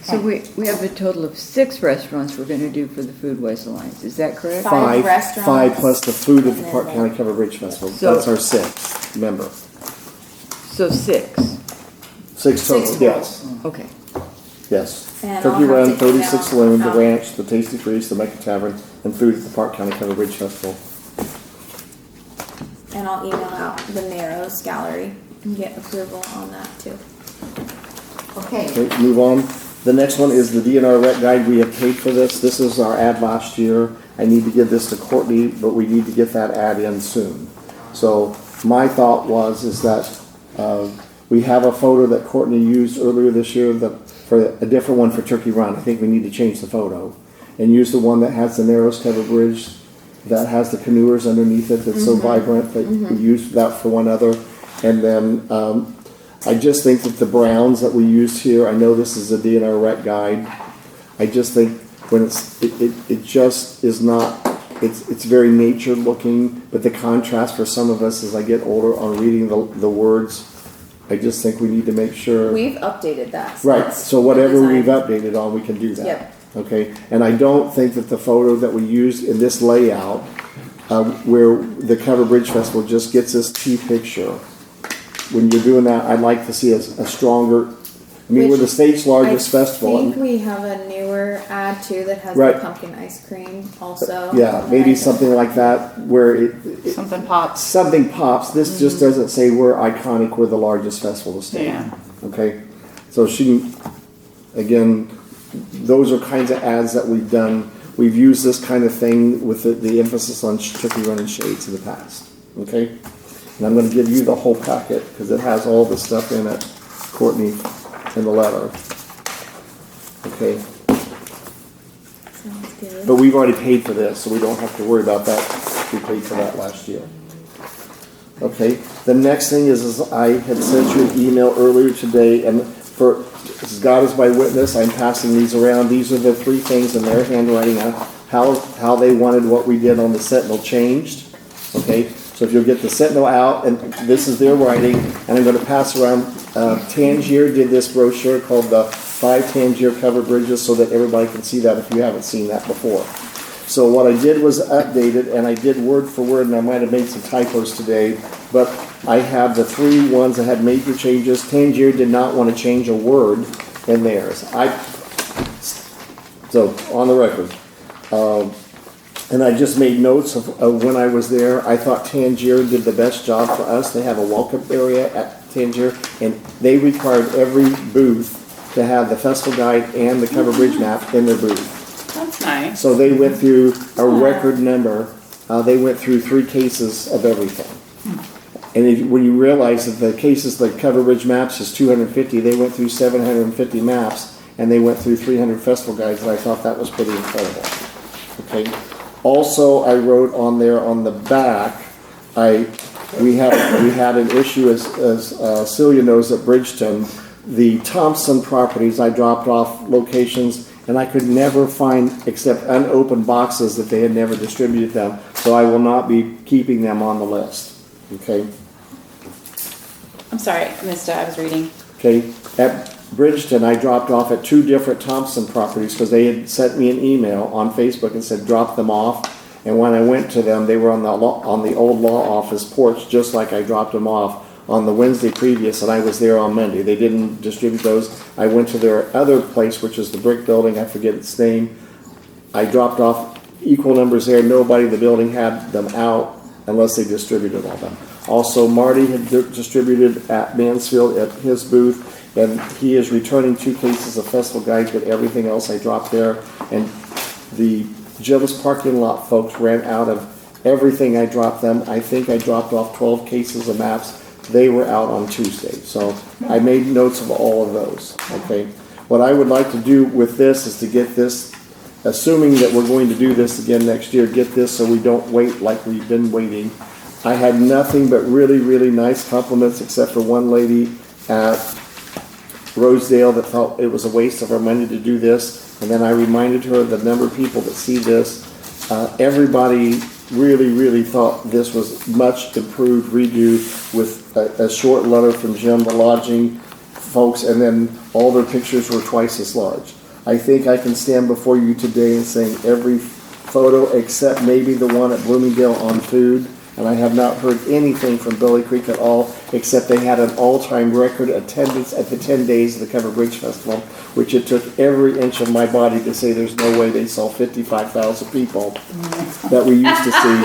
So we have a total of 6 restaurants we're gonna do for the Food Waste Alliance, is that correct? Five restaurants. 5 plus the food at the And Parke then County Covered Bridge Festival. So- That's our 6th member. So 6, 6 total, Six yes. okay. Yes. And I'll Turkey have Run, to 36 email Saloon, The out. Ranch, The Tasty Freeze, The Mecca Tavern, and food at the Parke County Covered Bridge Festival. And I'll email out the Narrows Gallery and get approval on that too. Okay, Okay, move on. The next one is the DNR Rec Guide. We have paid for this. This is our ad last year. I need to give this to Courtney, but we need to get that ad in soon. So my thought is that we have a photo that Courtney used earlier this year for a different one for Turkey Run. I think we need to change the photo and use the one that has the Narrows Covered Bridge, that has the canoers underneath it, that's so vibrant that we used that for one other. And then I just think that the browns that we used here, I know this is a DNR Rec Guide. I just think when it just is not, it's very nature looking, but the contrast for some of us as I get older on reading the words, I just think we need to make sure. We've updated that. Right, since so whatever the we've design. updated on, we can do that. Yep. Okay, and I don't think that the photo that we used in this layout, where the Cover Bridge Festival just gets this T picture, when you're doing that, I'd like to see a stronger, I mean, we're the state's largest festival. I think we have a newer ad too that has Right. the pumpkin ice cream also. Yeah, maybe something like that, where Something pops. something pops. This just doesn't say we're iconic, we're the largest festival in the state. Yeah. Okay, so again, those are kinds of ads that we've done. We've used this kind of thing with the emphasis on Turkey Run and shades in the past. Okay, and I'm going to give you the whole packet because it has all the stuff in it, Courtney, in the letter. Okay, Sounds good. but we've already paid for this, so we don't have to worry about that. We paid for that last year. Okay, the next thing is I had sent you an email earlier today, and for as God is my witness, I'm passing these around. These are the 3 things in their handwriting, how they wanted what we did on the Sentinel changed. Okay, so if you'll get the Sentinel out, and this is their writing, and I'm going to pass around. Tangier did this brochure called the 5 Tangier Covered Bridges so that everybody can see that if you haven't seen that before. So what I did was updated, and I did word for word, and I might have made some typos today, but I have the 3 ones that had major changes. Tangier did not want to change a word in theirs. So on the record. And I just made notes of when I was there. I thought Tangier did the best job for us. They have a welcome area at Tangier, and they required every booth to have the festival guide and the Cover Bridge map in their booth. That's nice. So they went through a record number. They went through 3 cases of everything. And when you realize that the cases, like Cover Bridge maps is 250, they went through 750 maps, and they went through 300 festival guides, and I thought that was pretty incredible. Okay. Also, I wrote on there on the back, we had an issue as Celia knows at Bridgeton, the Thompson properties. I dropped off locations, and I could never find except unopened boxes that they had never distributed them. So I will not be keeping them on the list. Okay. I'm sorry, I missed it. I was reading. Okay. At Bridgeton, I dropped off at 2 different Thompson properties because they had sent me an email on Facebook and said drop them off. And when I went to them, they were on the old law office porch, just like I dropped them off on the Wednesday previous, and I was there on Monday. They didn't distribute those. I went to their other place, which is the brick building. I forget its name. I dropped off equal numbers there. Nobody in the building had them out unless they distributed all of them. Also, Marty had distributed at Mansfield at his booth, and he is returning 2 cases of festival guides, but everything else I dropped there. And the Jim's parking lot folks ran out of everything I dropped them. I think I dropped off 12 cases of maps. They were out on Tuesday. So I made notes of all of those. Okay. What I would like to do with this is to get this, assuming that we're going to do this again next year, get this so we don't wait like we've been waiting. I had nothing but really, really nice compliments except for one lady at Rosedale that felt it was a waste of our money to do this. And then I reminded her of the number of people that see this. Everybody really thought this was much improved redo with a short letter from Jim, the lodging folks, and then all their pictures were twice as large. I think I can stand before you today and saying every photo except maybe the one at Bloomingdale on food, and I have not heard anything from Billy Creek at all, except they had an all-time record attendance at the 10 days of the Covered Bridge Festival, which it took every inch of my body to say there's no way they saw 55,000 people that we used to see.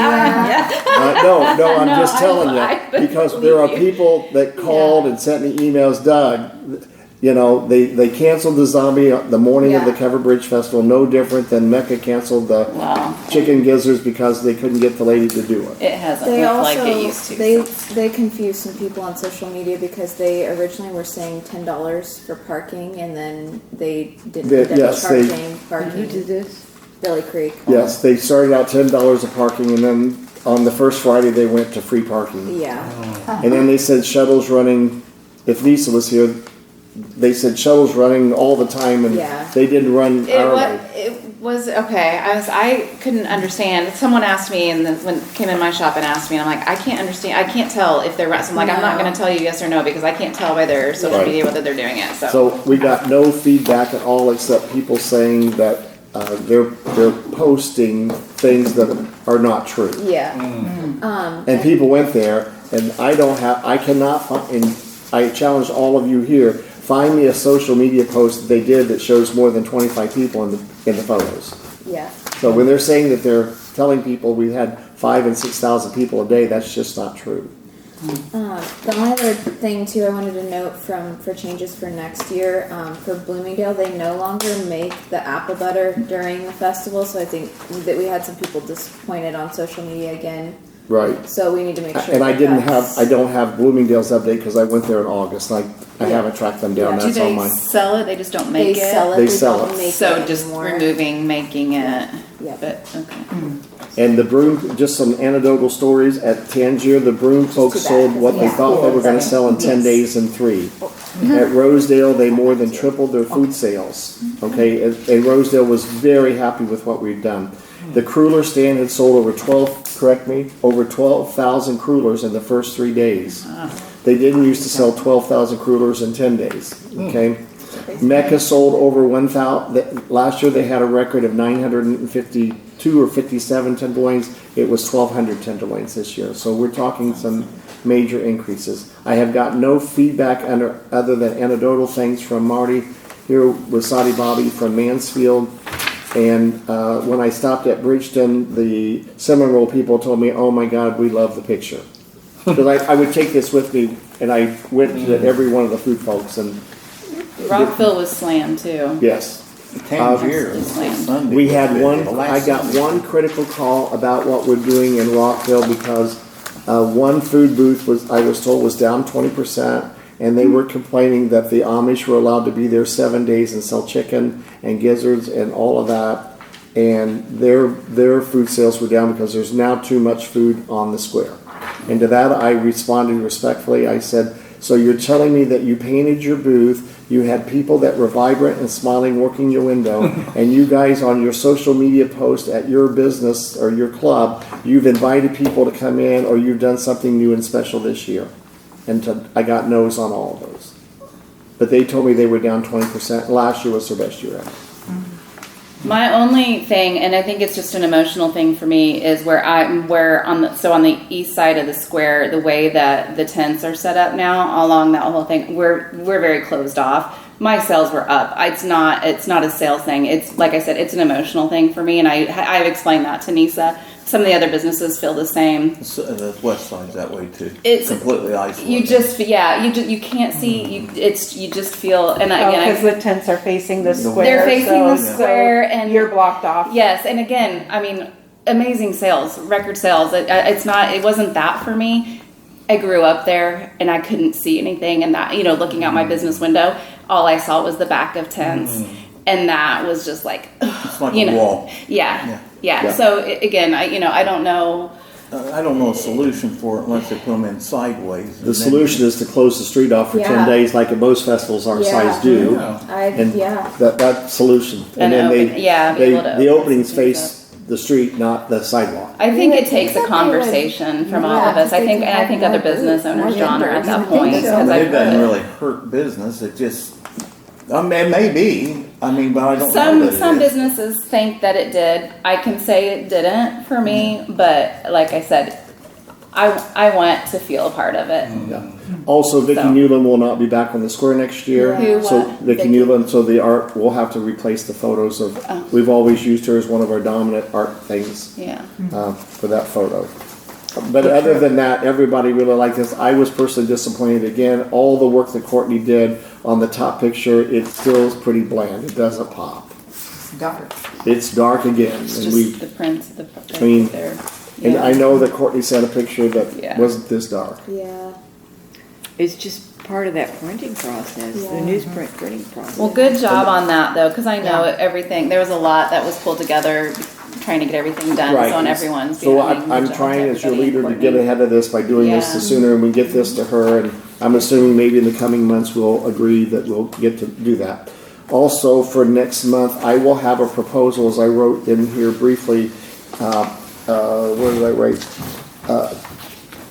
No, I'm just telling you, because there are people that called and sent me emails, Doug, you know, they canceled the Zombie the morning of the Covered Bridge Festival, no different than Mecca canceled the chicken gizzards because they couldn't get the lady to do it. It hasn't They looked also like it used to. they confused some people on social media because they originally were saying $10 for parking, and then they didn't end up charging parking. Who did this? Billy Creek. Yes, they started out $10 a parking, and then on the first Friday they went to free parking. Yeah. And then they said shuttles running. If Lisa was here, they said shuttles running all the time, and they didn't run our way. It was okay. I couldn't understand. Someone asked me, and when came in my shop and asked me, and I'm like, I can't understand. I can't tell if they're. So I'm like, I'm not going to tell you yes or no because I can't tell by their social media whether they're doing it. So we got no feedback at all except people saying that they're posting things that are not true. Yeah. And people went there, and I cannot find, and I challenge all of you here, find me a social media post that they did that shows more than 25 people in the photos. Yeah. So when they're saying that they're telling people we had 5,000 and 6,000 people a day, that's just not true. The only other thing too I wanted to note for changes for next year, for Bloomingdale, they no longer make the apple butter during the festival, so I think that we had some people disappointed on social media again. Right. So we need to make sure. And I don't have Bloomingdale's update because I went there in August. I haven't tracked them down. Do That's they on my. sell it? They just don't make They it. sell it. They sell don't it. Make So it just anymore. removing making it. Yeah. But okay. And the broom, just some anecdotal stories at Tangier. The broom folks too bad, sold 'cause what they thought they were going to sell in 10 days in 3. At Rosedale, they more than tripled their food sales. Okay, and Rosedale was very happy with what we've done. The cruller stand had sold over 12,000 crullers in the first 3 days. They didn't used to sell 12,000 crullers in 10 days. Okay, Mecca sold over 1,000. Last year they had a record of 952 or 57 tenderloins. It was 1,200 tenderloins this year. So we're talking some major increases. I have got no feedback other than anecdotal things from Marty here with Sadi Bobby from Mansfield. And when I stopped at Bridgeton, the Seminole people told me, "Oh my God, we love the picture." Because I would take this with me, and I went to every one of the food folks. And Rockville was slammed too. yes, Tangier, Sunday. we had one. The last I got Sunday. one critical call about what we're doing in Rockville because one food booth I was told was down 20%. And they were complaining that the Amish were allowed to be there 7 days and sell chicken and gizzards and all of that. And their food sales were down because there's now too much food on the square. And to that I responded respectfully. I said, so you're telling me that you painted your booth, you had people that were vibrant and smiling working your window, and you guys on your social media post at your business or your club, you've invited people to come in or you've done something new and special this year. And I got no's on all of those. But they told me they were down 20%. Last year was their best year ever. My only thing, and I think it's just an emotional thing for me, is where on the east side of the square, the way that the tents are set up now, along that whole thing, we're very closed off. My sales were up. It's not a sales thing. It's like I said, it's an emotional thing for me, and I've explained that to Nisa. Some of the other businesses feel the same. The west side's that way too. It's completely isolated. You can't see. You just feel. And again, because the tents are facing the square. They're facing the square, and you're blocked off. Yes, and again, I mean, amazing sales, record sales. It wasn't that for me. I grew up there, and I couldn't see anything. And that, looking out my business window, all I saw was the back of tents, and that was just like, it's like a wall. Yeah. So again, I don't know I don't know a solution for it unless they put them in sideways. The solution is to close the street off for 10 Yeah. days, like at most festivals our Yeah. size do. Yeah. And that solution. And then open- be able to the open openings some things face the street, not the sidewalk. I think You it would takes think a that they would- conversation from all yeah, of us. I they think, could and I have think more other business booths, owners, more John, are at vendors. that I think point. so. Because It doesn't I've really hurt business, it just, I mean, it may be, I mean, but I don't know that it some is. businesses think that it did. I can say it didn't for me, but like I said, I want to feel a part of it. Yeah. Also, Vicki So- Newland will not be back on the square next year. Who, So what? Vicki Newland, so the art, we'll have to replace the photos of, Oh. we've always used her as one of our dominant art things Yeah. for that photo. But other than that, everybody really liked this. I was personally disappointed again. All the work that Courtney did on the top picture, it still is pretty bland. It doesn't pop. Dark. It's dark again, It's and just we. the prints, I mean, there. And Yeah. I know that Courtney sent a picture that Yeah. wasn't this dark. Yeah. It's just part of that printing process, the Yeah. newsprint printing process. Well, good job on that though, because I know Yeah. everything. There was a lot that was pulled together, trying to get everything done. Right. So on everyone's. So behalf, I'm good job trying to as your everybody, leader to Courtney. get ahead of this by doing this. The Yeah. sooner we get this to her, and I'm assuming maybe in the coming months we'll agree that we'll get to do that. Also, for next month, I will have a proposal, as I wrote in here briefly. What did I write?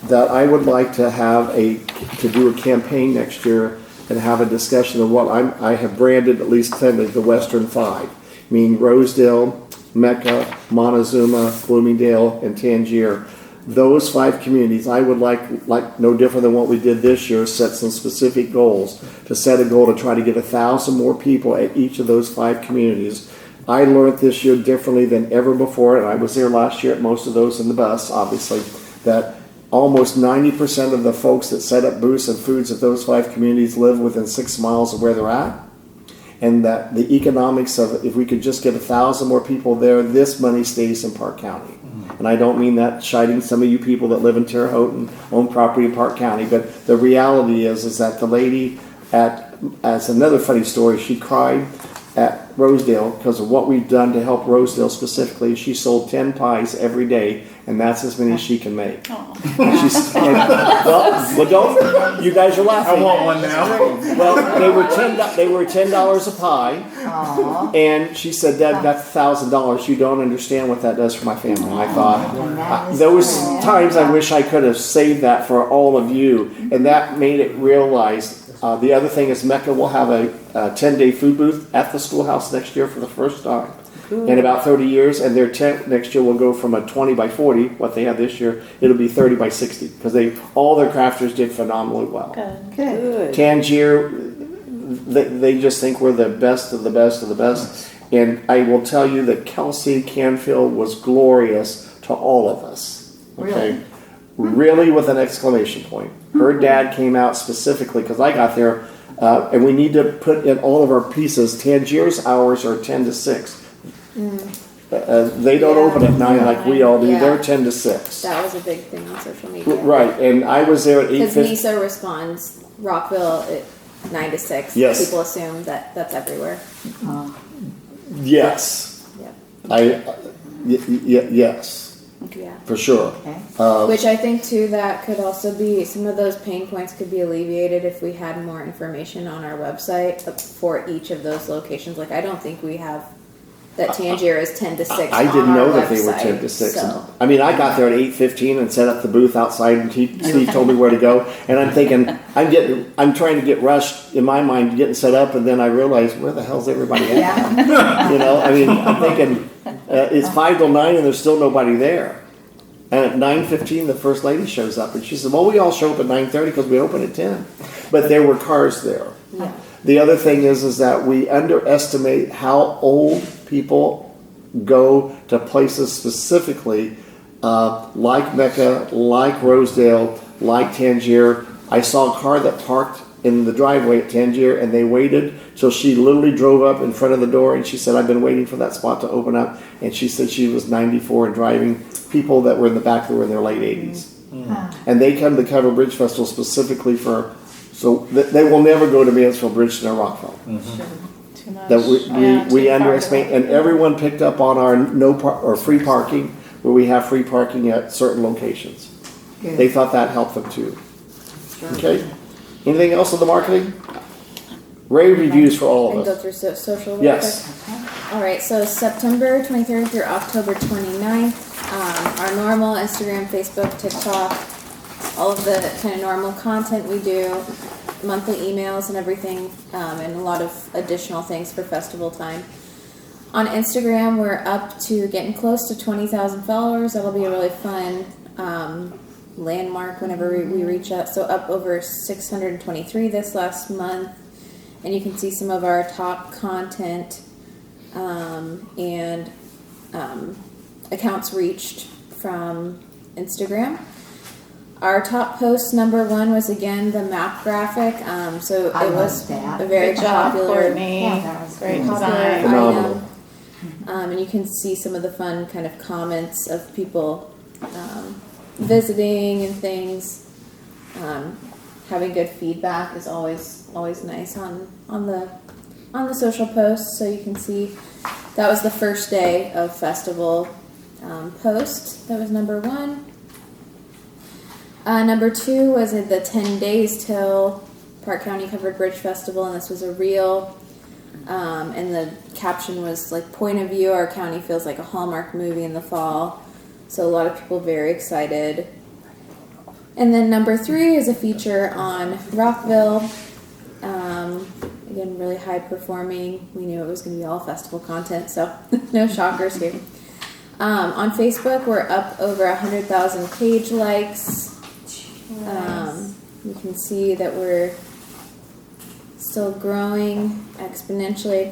That I would like to have to do a campaign next year and have a discussion of what I have branded at least 10 of the Western Five, meaning Rosedale, Mecca, Montezuma, Bloomingdale, and Tangier. Those 5 communities, I would like no different than what we did this year, set some specific goals. To set a goal to try to get 1,000 more people at each of those 5 communities. I learned this year differently than ever before, and I was there last year at most of those in the bus, obviously, that almost 90% of the folks that set up booths and foods at those 5 communities live within 6 miles of where they're at. And that the economics of it, if we could just get 1,000 more people there, this money stays in Parke County. And I don't mean that chiding some of you people that live in Terre Haute and own property in Parke County, but the reality is that the lady as another funny story, she cried at Rosedale because of what we've done to help Rosedale specifically. She sold 10 pies every day, and that's as many as she can make. Well, don't. You guys are laughing. I want one now. Well, they were $10 a pie, and she said, "Dad, that's $1,000. You don't understand what that does for my family." And I thought, those times I wish I could have saved that for all of you, and that made it realize. The other thing is Mecca will have a 10-day food booth at the schoolhouse next year for the first time in about 30 years, and their tent next year will go from a 20 by 40, what they have this year, it'll be 30 by 60 because all their crafters did phenomenally well. Good. Tangier, they just think we're the best of the best of the best, and I will tell you that Kelsey Canfield was glorious to all of us. Okay. Really with an exclamation point. Her dad came out specifically because I got there, and we need to put in all of our pieces. Tangier's hours are 10 to 6. They don't open at 9 like we all do. Yeah. They're 10 to 6. That was a big thing on social media. Right, and I was there at Because 8:50. NISA responds Rockville at 9 to 6. Yes. People assume that that's everywhere. Yes, Yeah. yes, Yeah. for sure. Which I think too that could also be some of those pain points could be alleviated if we had more information on our website for each of those locations. Like I don't think we have that Tangier is 10 to 6. I didn't on know our that they were website, 10 to 6. So. I mean, I got there at 8:15 and set up the booth outside, and Steve told me where to go. And I'm thinking, I'm trying to get rushed in my mind, getting set up, and then I realized, where the hell's everybody at? You know, I mean, I'm thinking it's 5 till 9, and there's still nobody there. And at 9:15, the first lady shows up, and she said, "Well, we all show up at 9:30 because we open at 10." But there were cars there. Yeah. The other thing is that we underestimate how old people go to places specifically like Mecca, like Rosedale, like Tangier. I saw a car that parked in the driveway at Tangier, and they waited till she literally drove up in front of the door, and she said, "I've been waiting for that spot to open up." And she said she was 94 and driving. People that were in the back that were in their late 80s. And they come to the Cover Bridge Festival specifically so they will never go to Mansfield, Bridgeton, or Rockville. Too much. That we Too far underestimate, away. and everyone picked up on our free parking. where we have free parking at certain locations. Good. They thought that helped them too. Okay? Anything else on the marketing? Rave reviews for all And of go us. through social real Yes. quick. All right, so September 23rd through October 29th, our normal Instagram, Facebook, TikTok, all of the kind of normal content we do, monthly emails and everything, and a lot of additional things for festival time. On Instagram, we're up to getting close to 20,000 followers. That'll be a really fun landmark whenever we reach out. So up over 623 this last month. And you can see some of our top content and accounts reached from Instagram. Our top post #1 was again the map graphic. So I it love was that. a very Good job, popular, Courtney. Yeah, that was Great popular design. Phenomenal. item. And you can see some of the fun kind of comments of people visiting and things. Having good feedback is always nice on the social posts. So you can see that was the first day of festival post. That was #1. #2 was the 10 days till Parke County Covered Bridge Festival, and this was a reel. And the caption was like, "Point of view, our county feels like a Hallmark movie in the fall." So a lot of people very excited. And then #3 is a feature on Rockville. Again, really high performing. We knew it was going to be all festival content, so no shockers here. On Facebook, we're up over 100,000 page likes. You can see that we're still growing exponentially.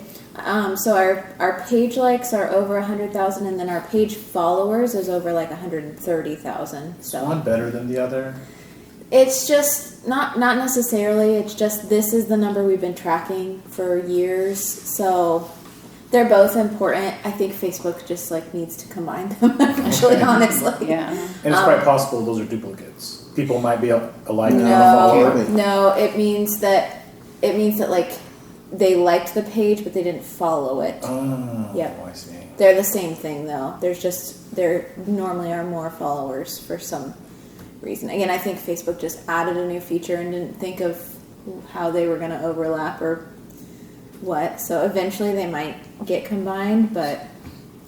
So our page likes are over 100,000, and then our page followers is over like 130,000. Is So one better than the other? it's just not necessarily. It's just this is the number we've been tracking for years. So they're both important. I think Facebook just like needs to combine them eventually. Honestly, Yeah. And it's quite possible those are duplicates. People might be a like and a follower. No. It means that like they liked the page, but they didn't follow it. Oh, Yep. I see. They're the same thing though. There normally are more followers for some reason. Again, I think Facebook just added a new feature and didn't think of how they were going to overlap or what. So eventually they might get combined, but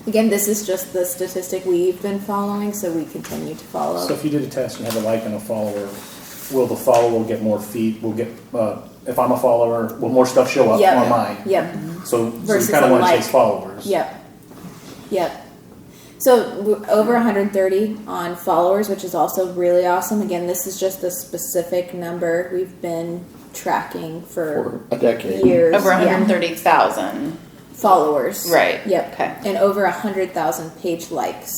again, this is just the statistic we've been following, so we continue to follow. So if you did a test and you have a like and a follower, will the follower get more feed? Will get if I'm a follower, will more stuff show up Yep. on mine? Yep. So Versus you kind of a want to like. chase followers. Yep. So we're over 130 on followers, which is also really awesome. Again, this is just the specific number we've been tracking for For a decade. years. Over Yeah. 130,000. Followers. Right. Yep. Okay. And over 100,000 page likes.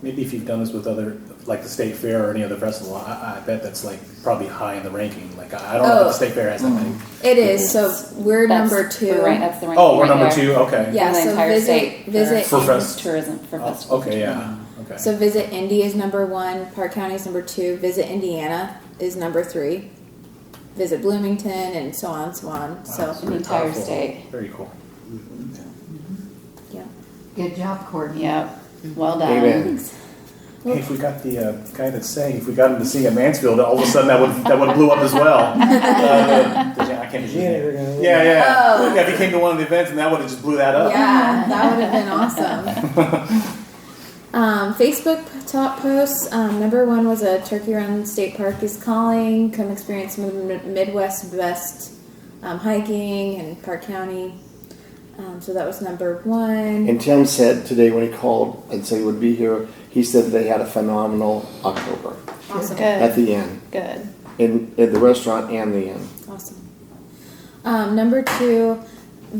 Maybe if you've done this with other, like the state fair or any other festival, I bet that's like probably high in the ranking. Like I don't know if the state fair has that many. It is. So we're That's number 2. the rank- that's the ranking Oh, we're right number there. 2. Okay. Yeah. In the So entire state visit. For fest- tourism for Oh, festival. okay. Yeah. Okay. So Visit Indy is number 1. Parke County is number 2. Visit Indiana is number 3. Visit Bloomington and so on and so on. Wow, So that's the very entire powerful. state. Very cool. yeah. Good job, Courtney. Yep. Well done. Amen. Hey, if we got the guy that's saying, if we got him to sing at Mansfield, all of a sudden that would blew up as well. I can't remember his Janitor name. guy. Yeah, yeah. Oh. Yeah, if he came to one of the events and that would have just blew that up. Yeah, that would have been awesome. Facebook top posts. Number 1 was a Turkey Run State Park is calling. Come experience some of the Midwest best hiking in Parke County. So that was number 1. And Tim said today when he called and said he would be here, he said they had a phenomenal October Awesome. at Good. the end, Good. in the restaurant and the inn. Awesome. Number 2,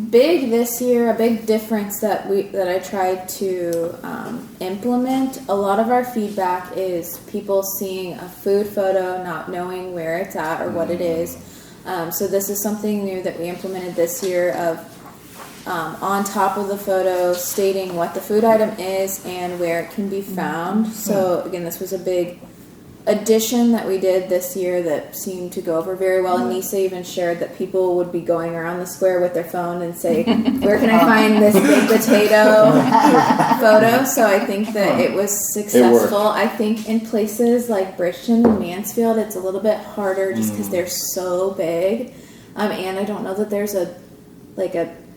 big this year, a big difference that I tried to implement. A lot of our feedback is people seeing a food photo, not knowing where it's at or what it is. So this is something new that we implemented this year of on top of the photo stating what the food item is and where it can be found. So again, this was a big addition that we did this year that seemed to go over very well. And Nisa even shared that people would be going around the square with their phone and say, "Where can I find this big potato photo?" So I think that it was successful. I think in places like Bridgeton and Mansfield, it's a little bit harder just because they're so big. And I don't know that there's a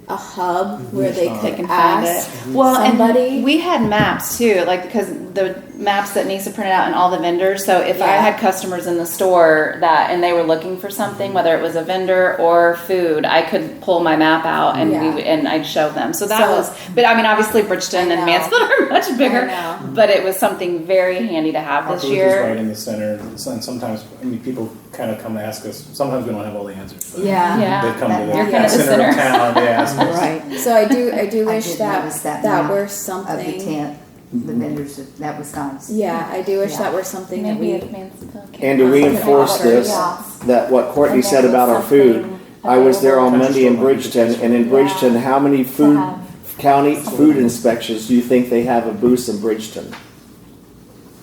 hub where they can find ask it. Well, somebody. and we had maps too, like because the maps that Nisa printed out and all the vendors. So if I Yeah. had customers in the store and they were looking for something, whether it was a vendor or food, I could pull my map out and and I'd show them. So that was. But I mean, obviously Bridgeton and Mansfield are much bigger. But it was something very handy to have Our this booth year. is right in the center, and sometimes, I mean, people kind of come ask us, sometimes we don't have all the answers. But Yeah. They come to You're the kind of the center of center. town, they ask us. Right. So I do I wish did that notice that, map were of the something. tent, the vendors, that was nice. Yeah, I do wish Yeah. that were something that Maybe we. at Mansfield. And to reinforce this, that what Courtney said about our food, I was there on Monday in Bridgeton, and in Bridgeton, how many county food inspections do you think they have of booths in Bridgeton?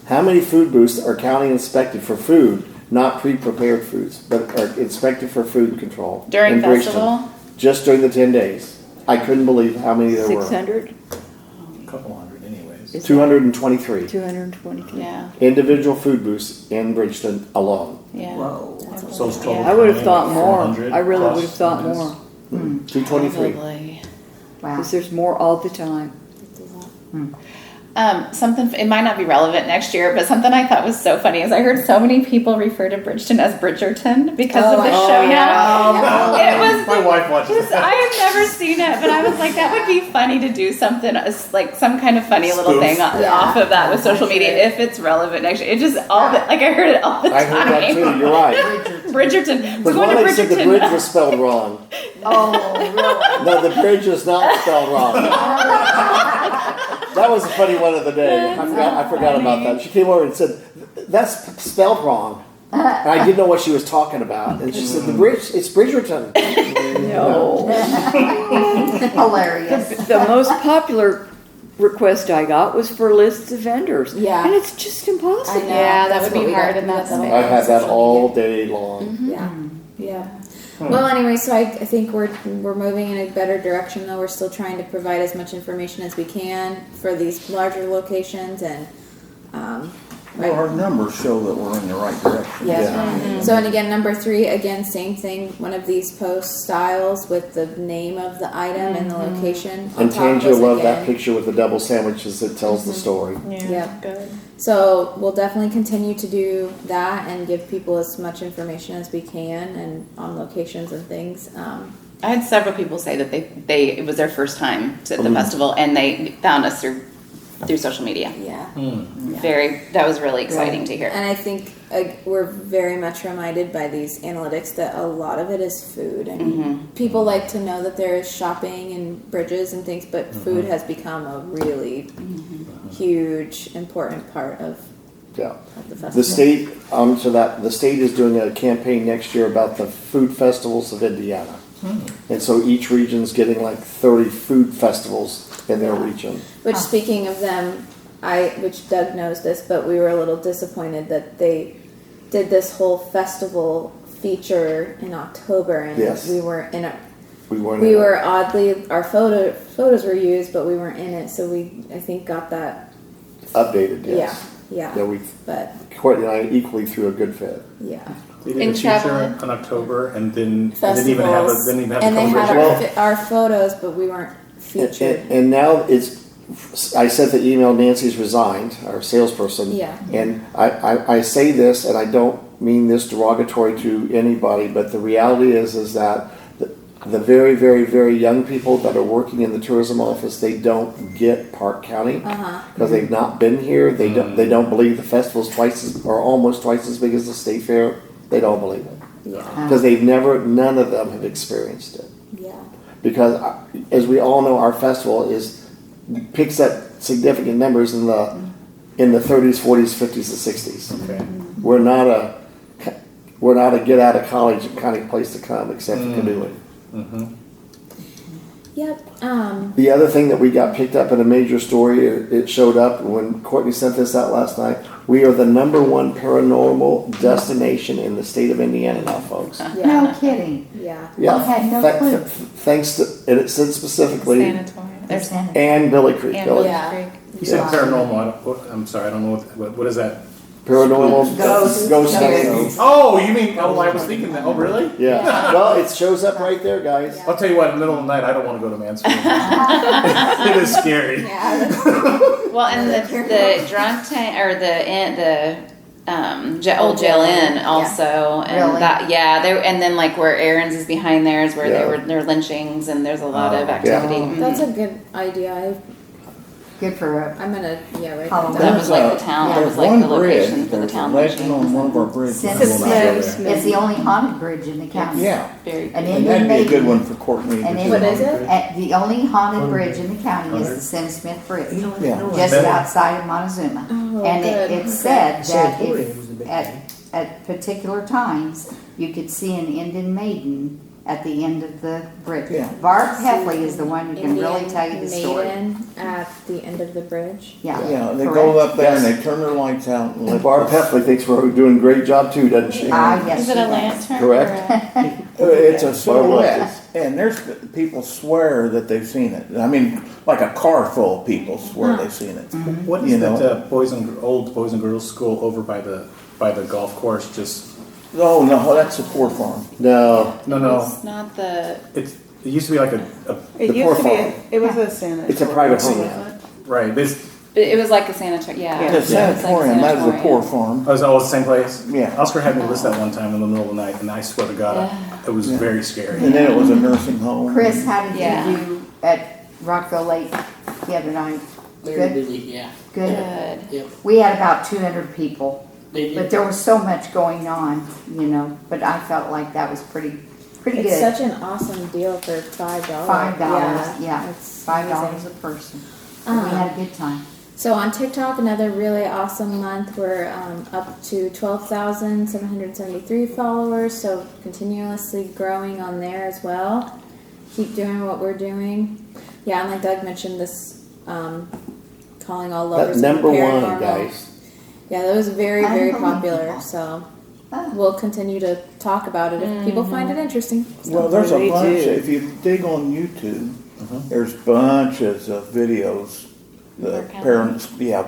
How many food booths are county inspected for food, not pre-prepared foods, but are inspected for food control? During in Bridgeton? festival? Just during the 10 days. I couldn't believe how many there were. 600? A couple hundred anyways. Is 223 223. Yeah. individual food booths in Bridgeton alone. Yeah. Whoa. So it's total. I would have county, thought like more. 400 I really plus would have thought units. more. 223. Probably. Wow. Because there's more all the time. Something, it might not be relevant next year, but something I thought was so funny is I heard so many people refer to Bridgeton as Bridgerton because of the show now. It was My wife watches I have never seen it, but I was like, that would be funny to do something like some kind of funny little Spoof. thing off of that with social media if it's relevant next year. It just like I heard it all the I time. heard that too. You're right. Bridgerton. We're But going one to they said the bridge Bridgerton. was spelled wrong. Oh, really? No, the bridge is not spelled wrong. That was a funny one of the day. I forgot about that. She came over and said, "That's spelled wrong." And I didn't know what she was talking about. And she said, "The bridge, it's Bridgerton." No. Hilarious. The most popular request I got was for lists of vendors. Yeah. And it's just impossible. I know. Yeah, that That's would what be we hard got. in that That's what space. I've had that all day long. Yeah. Yeah. Well, anyway, so I think we're moving in a better direction. Though we're still trying to provide as much information as we can for these larger locations, and Well, our numbers show that we're in the right direction. yeah. So, and again, number 3, again, same thing. One of these post styles with the name of the item and the location. on And top Tangia was loved that again- picture with the double sandwiches that tells the story. Yeah. Good. So we'll definitely continue to do that and give people as much information as we can and on locations and things. I had several people say that it was their first time to the festival and they found us through social media. Yeah. That was really exciting to hear. And I think we're very much reminded by these analytics that a lot of it is food. I mean, people like to know that there is shopping and bridges and things, but food has become a really huge, important part of Yeah. the festival. The state, the state is doing a campaign next year about the food festivals of Indiana. And so each region's getting like 30 food festivals in their region. Which, speaking of them, which Doug knows this, but we were a little disappointed that they did this whole festival feature in October, and Yes. we weren't in it. We weren't. We were oddly, our photos were used, but we weren't in it, so I think got that. updated. Yes. Yeah. Yeah. We But Courtney and I equally threw a good fit. yeah, They did In a feature travel- in October and didn't festivals, even have a and they had celebration. our photos, but we weren't featured. And now I sent the email. Nancy's resigned, our salesperson. Yeah. And I say this, and I don't mean this derogatory to anybody, but the reality is that the very, very, very young people that are working in the tourism office, they don't get Parke County because they've not been here. They don't believe the festival's almost twice as big as the state fair. They don't believe it Yeah, because none of them have experienced it. yeah, Because as we all know, our festival picks up significant numbers in the 30s, 40s, 50s, and 60s. Okay. We're not a get out of college kind of place to come, except for canoeing. Yep. The other thing that we got picked up in a major story, it showed up when Courtney sent this out last night. We are the #1 paranormal destination in the state of Indiana now, folks. Yeah. No kidding. Yeah. Yeah, I had no clue. thanks to, and it said specifically, Sanatorium. There's and Billy Creek. and Billy. Yeah. Creek. You said Yeah. paranormal, I'm sorry, I don't know what is that? Paranormal Ghost ghost spirits. hunting. Oh, you mean, oh, I was thinking that, oh, really? Yeah, well, it shows up right there, guys. I'll tell you what, in the middle of the night, I don't want to go to Mansfield. It is scary. Yeah. Well, and the drunk tank or the old jail inn also, and Really? that there, and then like where Aaron's is behind there is where Yeah. their lynchings, and there's a lot of Oh. activity. Yeah. Mhm. That's a good idea. Good for I'm gonna write Halloween. that That down. was like the town. That was like There's the one location bridge, for the there's a town legend lynchings. on one of our bridges. Since I will not go it's there. the only haunted bridge in the county. Yeah, Very An good. and that'd be a good Maiden. one for Courtney. And to it- do. What is it? The only haunted bridge in the county is the Sim Smith Bridge, Yeah. just Better. outside of Montezuma. Oh, And good. it said that Sanatorium if, was the big at, thing. at particular times, you could see an Indian maiden at the end of the bridge. Yeah. Barb Heffley is the one who can really Indian tell you the story. maiden at the end of the bridge. Yeah. Yeah, they correct. go up there and Yes. they turn their lights out and let Barb Heffley thinks we're doing a great job too, doesn't she? Ah, yes, Is it she a does. lantern? Correct. It's a Barb silhouette, Heffley. and there's people swear that they've seen it. I mean, like a car full of people swear they've seen it. What You is know. that old boys and girls school over by the golf course? Just Oh no, that's a poor farm. No, no. It's not the. It used to be like a It The used poor to be, farm. it was a sanitarium. it's a private home. right. But It was like a sanitarium. Yeah. Yeah. It The was like sanatorium, that is a sanatorium. poor farm. oh, is that all the same place? Yeah. Oscar had me list that one time in the middle of the night, and I swear to God, it was very scary. And then it was a nursing home. Chris, how did Yeah. you do at Rockville Lake the other night? Very Good? busy, yeah. Good. Good. Yep. We had about 200 people, They but did. there was so much going on, you know, but I felt like that was pretty It's good. such an awesome deal for $5. $5, yeah, It's $5 amazing. a person. And we had a good time. So on TikTok, another really awesome month. We're up to 12,773 followers. So continuously growing on there as well. Keep doing what we're doing. Yeah, and like Doug mentioned, this calling all That lovers of number the one, paranormal. guys. Yeah, that was very, I very don't believe popular. that. So Ah. we'll continue to talk about it if people find it interesting. Well, there's a They bunch, do. if you dig on YouTube, there's bunches of videos. The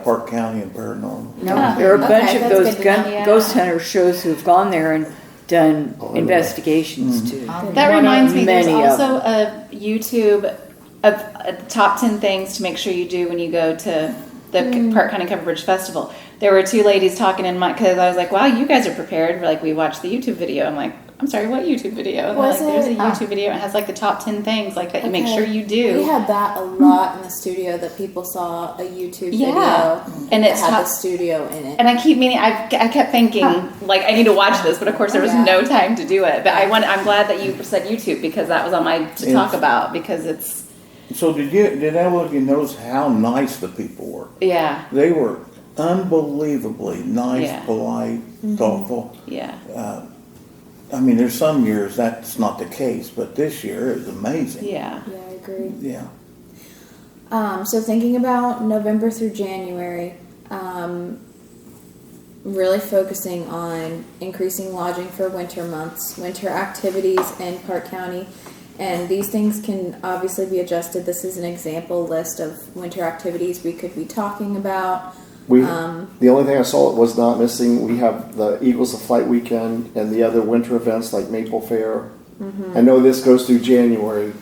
Parke County and Paranormal. No, There are a bunch Okay, of that's those good to know. Yeah. ghost hunter shows who've gone there and done investigations too. That One of reminds me, there's many of also a YouTube of top 10 things to make sure you do when you go to the Parke County Covered Bridge Festival. There were two ladies talking in my, because I was like, wow, you guys are prepared. We're like, we watched the YouTube video. I'm like, I'm sorry, what YouTube video? And they're Was like, there's a it? YouTube video. It has like the top 10 things like that you make Okay. sure you do. We had that a lot in the studio that people saw a YouTube Yeah. video And that it's had top- the studio in it. And I keep meaning, I kept thinking, like, I need to watch this, but of course there was Yeah. no time to do it. But I'm glad that you said YouTube because that was on my to talk about because it's, So did all of you notice how nice the people were? yeah, They were unbelievably nice, Yeah. polite, thoughtful. yeah. I mean, there's some years that's not the case, but this year it was amazing. Yeah. Yeah, I agree. Yeah. So thinking about November through January, really focusing on increasing lodging for winter months, winter activities in Parke County. And these things can obviously be adjusted. This is an example list of winter activities we could be talking about. We, the only thing I saw that was not missing, we have the Eagles of Flight weekend and the other winter events like Maple Fair. I know this goes through January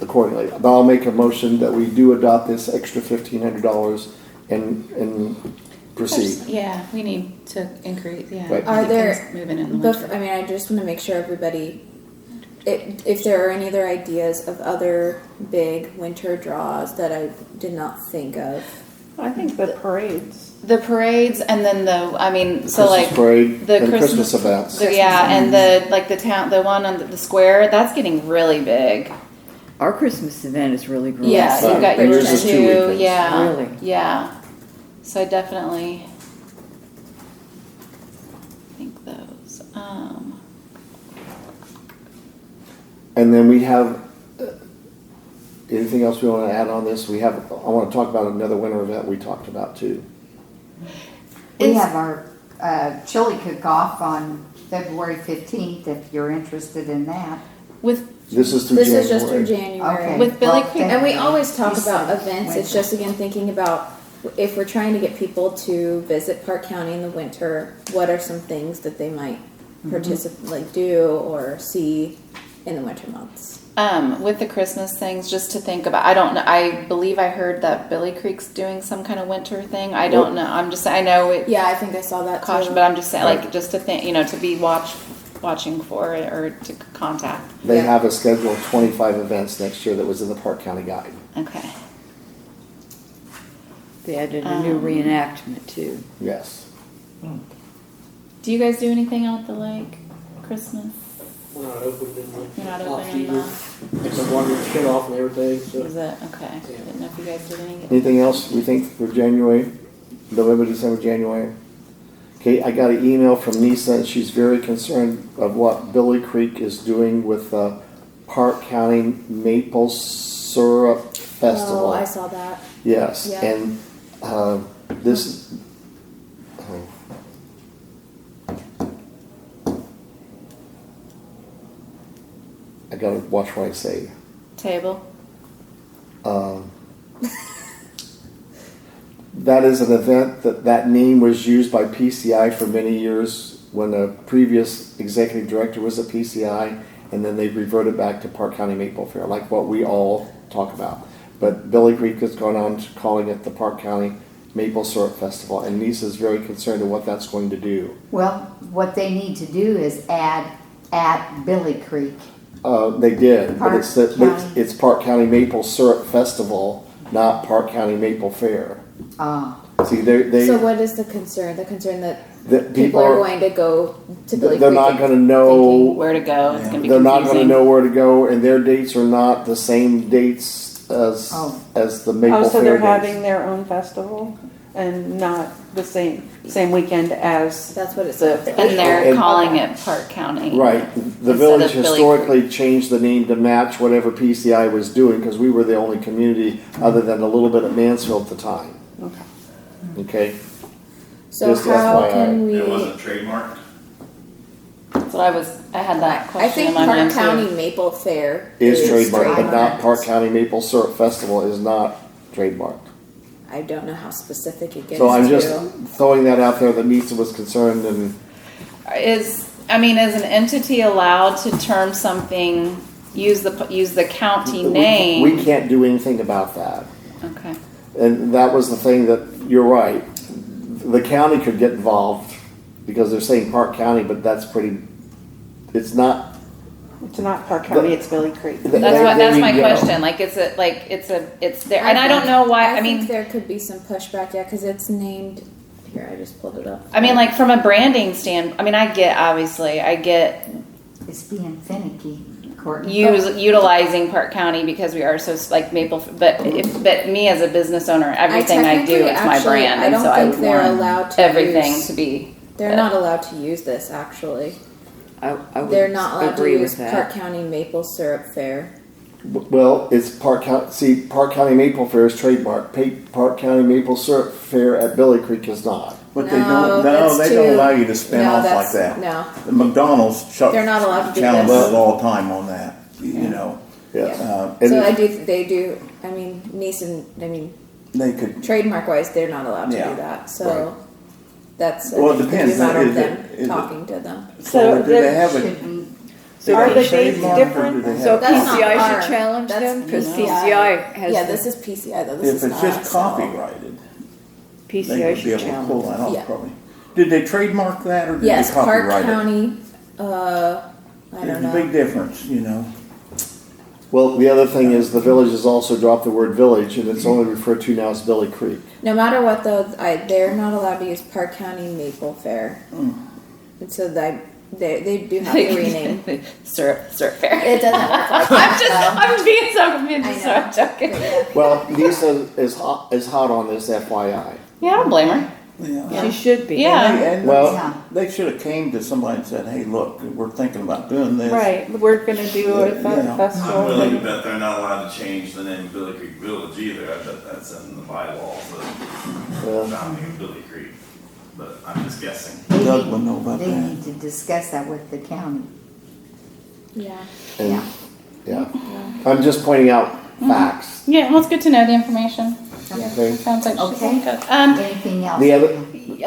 accordingly, but I'll make a motion that we do adopt this extra $1,500 and proceed. Yeah, we need to increase, yeah. Right. Are Keep there- things moving in the winter. I mean, I just want to make sure everybody, if there are any other ideas of other big winter draws that I did not think of. I think the parades. The parades and then so Christmas like parade the and Christmas events. yeah, and the one on the square, that's getting really big. Our Christmas event is really growing. Yeah, Right. you've got And yours yours is 2 too. weekends. Yeah, Really? yeah. So I definitely think those. And then we have anything else we want to add on this? I want to talk about another winter event we talked about too. We have our chili cook-off on February 15th, if you're interested in that. This is through This January. is just through January. Okay. With Billy Well, Creek- And we always talk You about said events. It's winter. just again thinking about if we're trying to get people to visit Park County in the winter, what are some things that they might participate, like do or see in the winter months? With the Christmas things, just to think about. I don't know. I believe I heard that Billy Creek's doing some kind of winter thing. I don't know. I'm just. I know it. Yeah, I think I saw that Caution, too. but I'm just saying, like, just to think, to be watching for it or to contact. They Yeah. have a schedule of 25 events next year that was in the Park County Guide. Okay. They added a new reenactment too. Yes. Do you guys do anything out at the lake? Christmas? We're not open You're not off open season. anymore. Take some water skin off and everything, so. Is it okay? Didn't know if you guys did anything. Anything else we think for January, November, December, January? Okay, I got an email from Nisa, and she's very concerned of what Billy Creek is doing with the Park County Maple Syrup Festival. Oh, I saw that. Yes, Yeah. and this. I gotta watch what I say. Table. That is an event that name was used by PCI for many years when the previous executive director was at PCI, and then they reverted back to Park County Maple Fair, like what we all talk about. But Billy Creek has gone on to calling it the Park County Maple Syrup Festival, and Lisa's very concerned of what that's going to do. Well, what they need to do is add at Billy Creek. They did, but Park County. it's Park County Maple Syrup Festival, not Park County Maple Fair. See, they So what is the concern? The concern that that people are going to go to Billy they're Creek. not and going to know. thinking- Where to go? It's gonna be They're not going to confusing. know where to go, and their dates are not the same dates as Oh. as the Maple Oh, so Fair they're dates. having their own festival and not the same weekend as That's what it the. says. And they're And- calling it Park County. Right. The Instead village of Billy historically changed the name to match whatever PCI was doing because we were the only community other than a little bit of Mansfield at the time. Okay. Okay. So Just how FYI. can we? It wasn't trademarked. So I had that question I think in my Park mind County too. Maple Fair Is trademarked, but not trademarked. Park County Maple Syrup Festival is not trademarked. I don't know how specific it gets So I'm to. just throwing that out there that Nisa was concerned and Is an entity allowed to term something, use the county name? we can't do anything about that. Okay. And that was the thing that, you're right, the county could get involved because they're saying Park County, but it's not. It's not Park County, it's Billy Creek. There That's you my go. question. Like, it's there, and I don't know why. I think mean, there could be some pushback, yeah, because it's named. Here, I just pulled it up. like from a branding stand. I mean, I get It's being finicky, Courtney. utilizing Park County because we are so like Maple. But me as a business owner, everything I do, technically, it's my actually, brand, I and don't so I think would they're want allowed to everything use- to be. They're not allowed to use this. Actually, I would they're not allowed to agree use with Park that. County Maple Syrup Fair. Well, it's Park County. See, Park County Maple Fair is trademarked. Park County Maple Syrup Fair at Billy Creek is not. But No, they that's don't too- allow you to spin No, off like that's- that. no. The McDonald's They're not allowed to do challenges this. us all the time on that, you know. Yes. And So they do. I mean, Neeson. I mean, they could, trademark wise, they're not allowed to Yeah. do that. So Right. that's Well, it I think, depends. a matter Is of it- them is it- talking to them. so do they have a? Should we? Are the dates trademark or do different? they have- So That's not PCI our- should challenge that's them because PCI. PCI has Yeah, the- this is PCI though. This If is it's not just us, so- copyrighted, they PCI would be should able to pull challenge. that off Yeah. probably. Did they trademark that or did Yes, they Park copyright it? County. I There's don't a big know. difference, you know. Well, the other thing is the village has also dropped the word village, and it's only referred to now as Billy Creek. No matter what though, they're not allowed to use Park County Maple Fair, and so they do have to rename. syrup fair. It doesn't work like I'm that. just being so confused. I So know. I'm joking. But yeah. Well, Lisa is hot on this, FYI. Yeah, I don't blame her. Yeah. She should be. Yeah. And Well- Yeah. they should have came to somebody and said, hey, look, we're thinking about doing this. Right, we're gonna do a Yeah. festival. I'm willing to bet they're not allowed to change the name Billy Creek Village either. I bet that's in the bylaws, the founding of Billy Creek. But I'm just guessing. Doug would know about They that. need to discuss that with the county. Yeah. And, yeah. I'm just pointing out facts. Yeah, well, it's good to know the information. Okay. Sounds like she's Okay. good. Anything else? The other,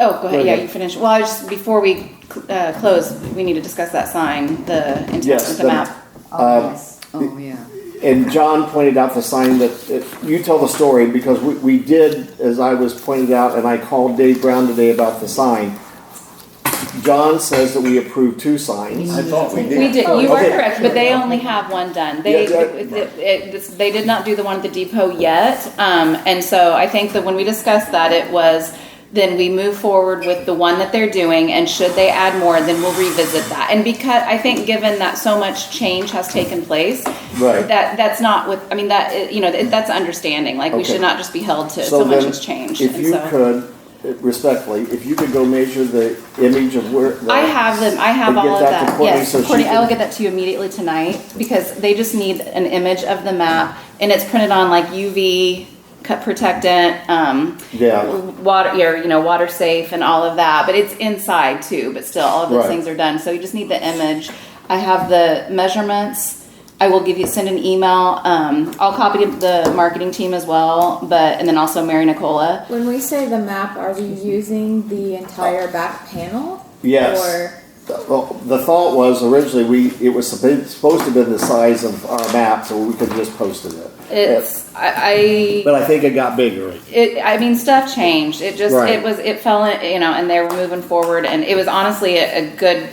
Oh, go ahead. Yeah, ahead. you finish. Well, I just before we close, we need to discuss that sign, the intent Yes, with the the- map. Oh, yes. Oh, yeah. and John pointed out the sign that, you tell the story, because we did, as I was pointed out, and I called Dave Brown today about the sign. John says that we approved 2 signs. I thought we did. We did. You are okay. correct, but they only have one done. They they did not do the one at the depot yet, and so I think that when we discussed that, it was then we move forward with the one that they're doing, and should they add more, then we'll revisit that. And because I think, given that so much change has taken place, Right. that's not with. I mean that that's understanding. Like we Okay. should not just be held to so much then, has changed. if and you so. could, respectfully, if you could go measure the image of where. I have them. I have And get all of that to that. Courtney Yes, so she Courtney, I will can- get that to you immediately tonight because they just need an image of the map, and it's printed on like UV cut protectant, Yeah. water, water safe, and all of that. But it's inside too. But still, all of those Right. things are done. So you just need the image. I have the measurements. I will send an email. I'll copy the marketing team as well, and then also Mary Nicola. When we say the map, are we using the entire back panel? Yes. Or Well, the thought was originally it was supposed to be the size of our map, so we could have just posted it. But I think it got bigger. I mean, stuff changed. It just, Right. it fell in, and they were moving forward, and it was honestly a good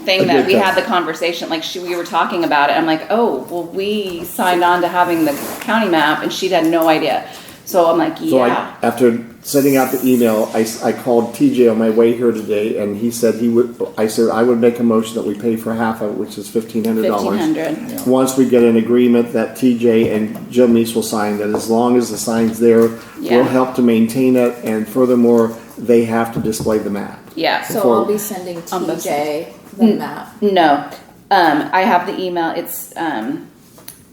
thing A that good we thing. had the conversation. Like we were talking about it. I'm like, oh, well, we signed on to having the county map, and she had no idea. So I'm like, So yeah. after sending out the email, I called TJ on my way here today, and he said I said I would make a motion that we pay for half of it, which is $1,500. $1,500. Once we get an agreement that TJ and Jim Meese will sign, that as long as the sign's there, Yeah. we'll help to maintain it, and furthermore, they have to display the map. Yeah. so Before- I'll be sending On both TJ the map. No. I have the email. It's,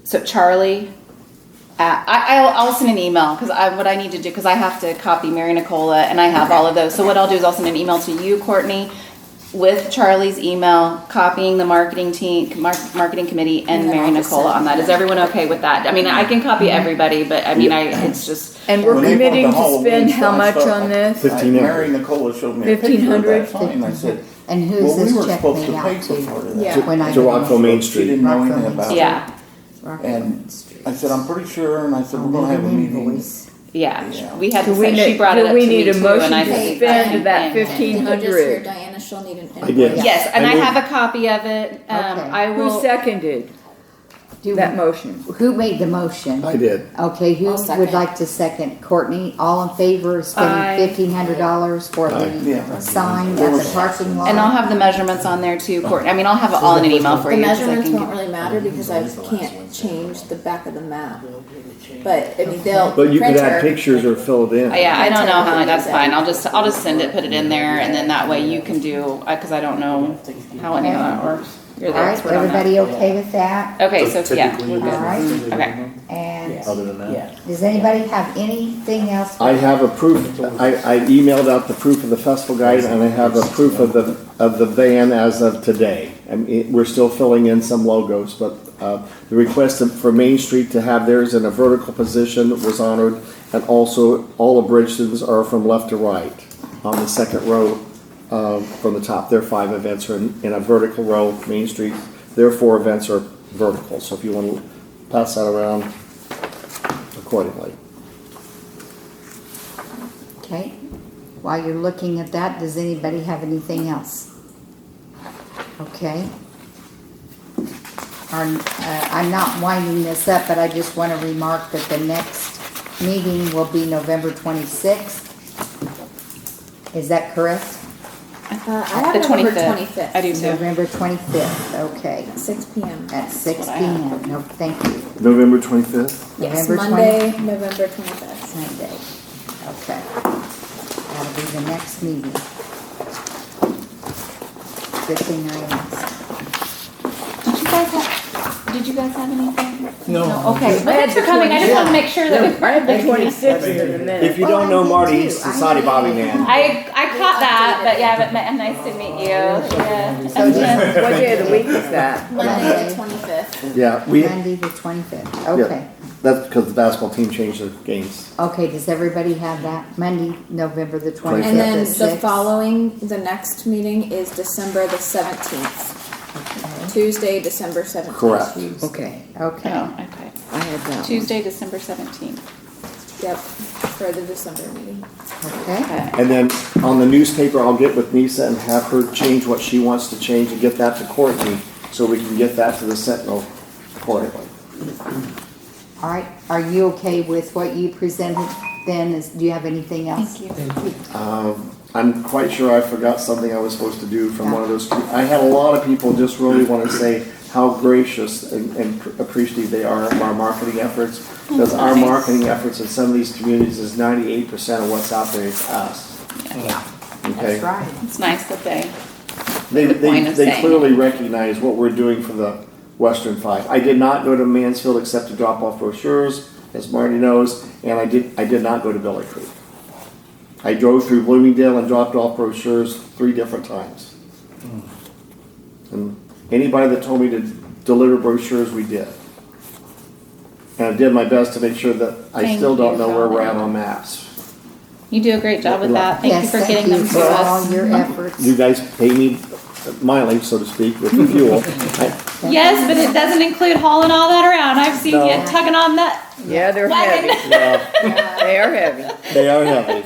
so Charlie, I'll send an email because what I need to do, because I have to copy Mary Nicola and I have all of those. So what I'll do is I'll send an email to you, Courtney, with Charlie's email, copying the marketing team, marketing committee, and And then Mary I'll just Nicola send on that. Is everyone okay with that? I mean, I can copy everybody, but I mean, it's just. And we're When they bought committing the to Halloween spend how stuff, much stuff, on this? Mary Nicola showed me a picture of that 1,500? sign. I said, And well, who's we this were check supposed me to out pay for to? part of that. Yeah. When I To go- Rockville Main She Street. didn't know Rockville anything Main about Street. it. Yeah, Rockville And Main Street. I said, I'm pretty sure, and I said, I'll we're gonna need have a an meeting. invoice. yeah. Yeah. We had to Do we say, she need- brought it do up we to need me a too, motion and I to said, spend that Did you just hear 1,500? Diana? She'll need an I did. invoice. Yes, and I I moved- have a copy of it. Okay. I will. Who seconded Do- that motion? Who made the motion? I did. Okay, who I'll second. would like to second? Courtney, all in favor of Aye. spending $1,500 for the Yeah. sign at the parking lot? And I'll have the measurements on there too, Courtney. I mean, I'll have it all in an email for The you. 'cause I measurements can won't get- really matter because I can't change the back of the map. But I mean, they'll. But you could add printer- pictures or fill it in. Yeah, I don't know how. That's fine. I'll just send it, put it in there, and then that way you can do. Because I don't know how any of that works. You're the All right, expert on that. everybody okay with that? Okay, so yeah, we're All good. right, Okay. and Other than that? does anybody have anything else? I have a proof, I emailed out the proof of the festival guide, and I have a proof of the van as of today. I mean, we're still filling in some logos, but, the request for Main Street to have theirs in a vertical position was honored, and also all the bridges are from left to right on the second row, from the top. Their 5 events are in a vertical row, Main Street. Their 4 events are vertical, so if you want to pass that around accordingly. Okay, while you're looking at that, does anybody have anything else? Okay. I'm not winding this up, but I just want to remark that the next meeting will be November 26th. Is that correct? I have The November 25th. I do too. November 25th, okay, 6 p.m. at 6 what I have. p.m. No, thank you. November 25th? Yes, November Monday, November 25th. Sunday, okay. That'll be the next meeting. Good thing I asked. Did you guys have anything? No. Okay, well, thanks for coming. I just wanted to make sure that we. I had the 26th in a minute. If you Well, don't I know did Marty, too. he's the I Saudi had Bobby it. man. I caught that, but yeah, but nice to meet you. Yeah. So just What day of the week is that? Monday the 25th. Yeah, Monday the 25th. Okay. that's because the basketball team changed their games. Okay, does everybody have that? Monday, November the 25th. And then at the 6? following, the next meeting is December the 17th. Okay. Tuesday, December 17th. Correct. Okay, Okay. Oh, okay. I had that one. Tuesday, December 17th. Yep, for the December meeting. Okay. Okay. And then on the newspaper, I'll get with Nisa and have her change what she wants to change and get that to Courtney so we can get that to the Sentinel accordingly. All right. Are you okay with what you presented then? Do you have anything else? Thank you. I'm quite sure I forgot something I was supposed to do from one of those. I had a lot of people just really want to say how gracious and appreciative they are of our marketing efforts. Because our marketing efforts in some of these communities is 98% of what's out there is us. Yeah. Okay? That's right. It's nice that they. They, The point of they saying clearly recognize what we're doing for the Western Five. I did not go to Mansfield except to drop off brochures, as Marty knows, and I did not go to Billy Creek. I drove through Bloomingdale and dropped off brochures 3 different times. And anybody that told me to deliver brochures, we did. And I did my best to make sure that I Thank still don't you know for where all we're that. at on maps. You do a great job with that. Thank you Yes, for thank getting you them to for all us. your efforts. You guys pay me mileage, so to speak, with the fuel. Yes, but it doesn't include hauling all that around. I've seen No. you tugging on that Yeah, they're wagon. heavy. Yeah, They are heavy. they are heavy.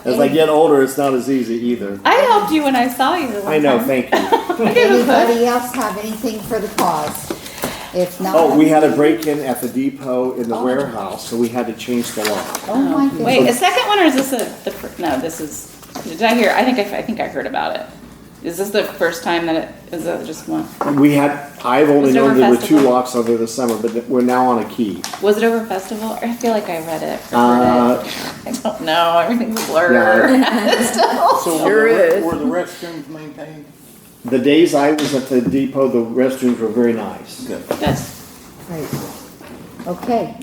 As I get older, it's not as easy either. I helped you when I saw you. the one I know, time. thank you. Anybody else have anything for the cause? If not. Oh, we had a break-in at the depot in the warehouse, so we had to change the lock. Oh my goodness. Wait, a second one or is this no, this is, did I hear, I think I heard about it. Is this the first time that is that just one? I've only Was it known over there were 2 festival? locks over the summer, but we're now on a key. Was it over festival? I feel like I read it. or heard it. I don't know, everything's blurred. So Sure is. were the restrooms maintained? The days I was at the depot, the restrooms were very nice. Good. Good. Great. Okay,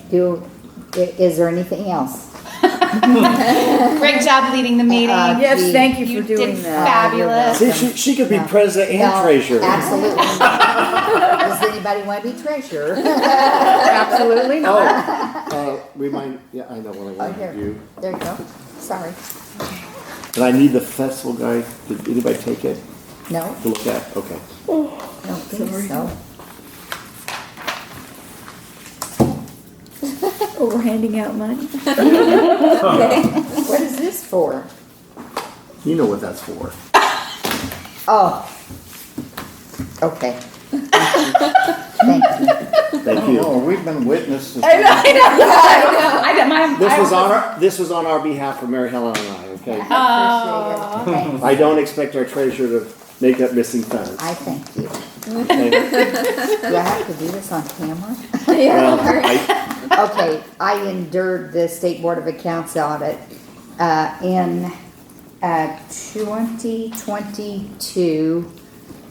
is there anything else? Great job leading the meeting. Yes, thank you You for doing did that. fabulous. See, she could be president and No, treasurer. Absolutely not. Does anybody want to be treasurer? Absolutely not. Yeah, I know what I Oh, want here. to do. There you go. Sorry. And I need the festival guide. Did anybody take it No, to look at? Okay. don't think so. Oh, we're handing out money. Okay. What is this for? You know what that's for. Oh. Okay. Thank you. Thank you. Oh, we've been witnesses. This was on our behalf for Mary Helen and I, okay? I appreciate it. Thanks. I don't expect our treasurer to make up missing funds. I thank you. Okay? Do I have to do this on camera? Well, I- Okay, I endured the State Board of Accounts audit in 2022.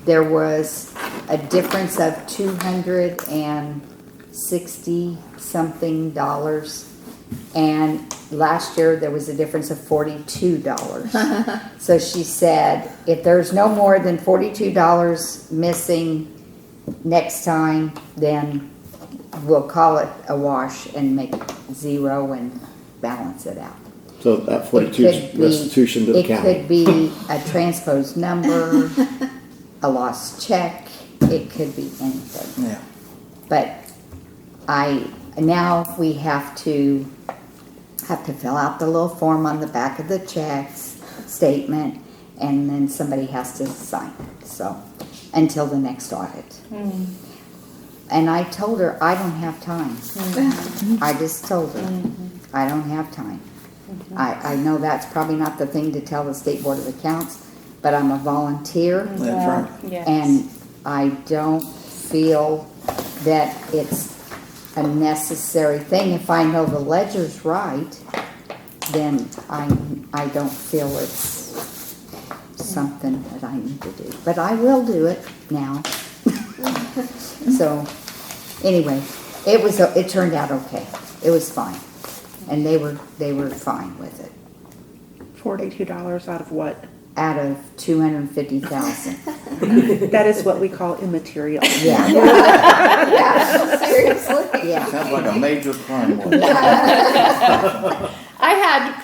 There was a difference of $260 something, and last year there was a difference of $42. So she said, if there's no more than $42 missing next time, then we'll call it a wash and make zero and balance it out. So that 42 is restitution to the county. It could be a transposed number, a lost check, it could be anything. Yeah. But now we have to fill out the little form on the back of the checks, statement, and then somebody has to sign it, so, until the next audit. And I told her, I don't have time. I just told her, I don't have time. I know that's probably not the thing to tell the State Board of Accounts, but I'm a volunteer. That's right. Yes. And I don't feel that it's a necessary thing if I know the ledger's right. then I don't feel it's something that I need to do. But I will do it now. So, anyway, it turned out okay. It was fine. And they were fine with it. $42 out of what? Out of 250,000. That is what we call immaterial. Yeah. Seriously? Yeah. Sounds like a major crime. I had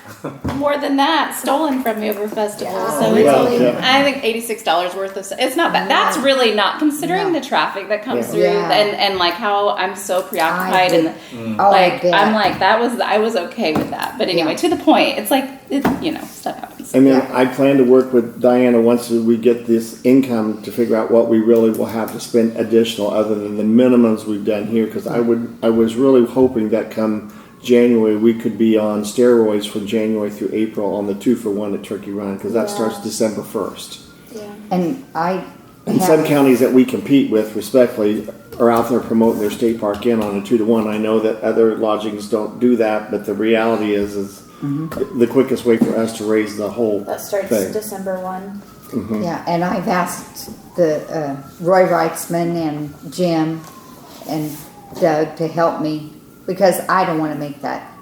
more than that stolen from me over festival, so Well, it's yeah. I think $86 worth of. It's not bad. That's really not considering the traffic that comes Yeah. through, Yeah. and like how I'm so preoccupied I and Oh, I like bet. I'm like I was okay with that. But anyway, Yeah. to the point, it's like stuff happens. And then I plan to work with Diana once we get this income to figure out what we really will have to spend additional other than the minimums we've done here. Because I was really hoping that come January we could be on steroids from January through April on the 2-for-1 at Turkey Run because that starts December 1st. And And some counties that we compete with, respectfully, are out there promoting their state park in on a 2-to-1. I know that other lodgings don't do that, but the reality is the quickest way for us to raise the whole That starts thing. December 1. Yeah, and I've asked the Roy Reitzman and Jim and Doug to help me because I don't want to make that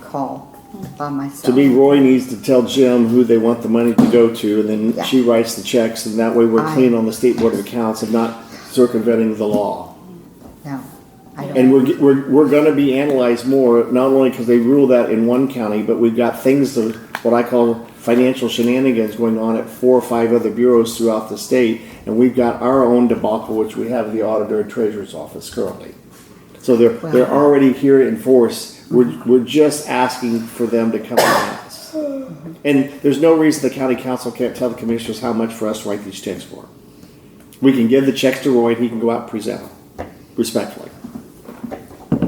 call by myself. To me, Roy needs to tell Jim who they want the money to go to, and then Yeah. she writes the checks, and that way we're clean on the State Board of Accounts and not circumventing the law. No, I don't. And we're going to be analyzed more, not only because they rule that in one county, but we've got things of what I call financial shenanigans going on at 4 or 5 other bureaus throughout the state, and we've got our own debacle, which we have the auditor and treasurer's office currently. So they're already here in force. We're just asking for them to come and us. And there's no reason the county council can't tell the commissioners how much for us to write these checks for. We can give the checks to Roy and he can go out and present them, respectfully.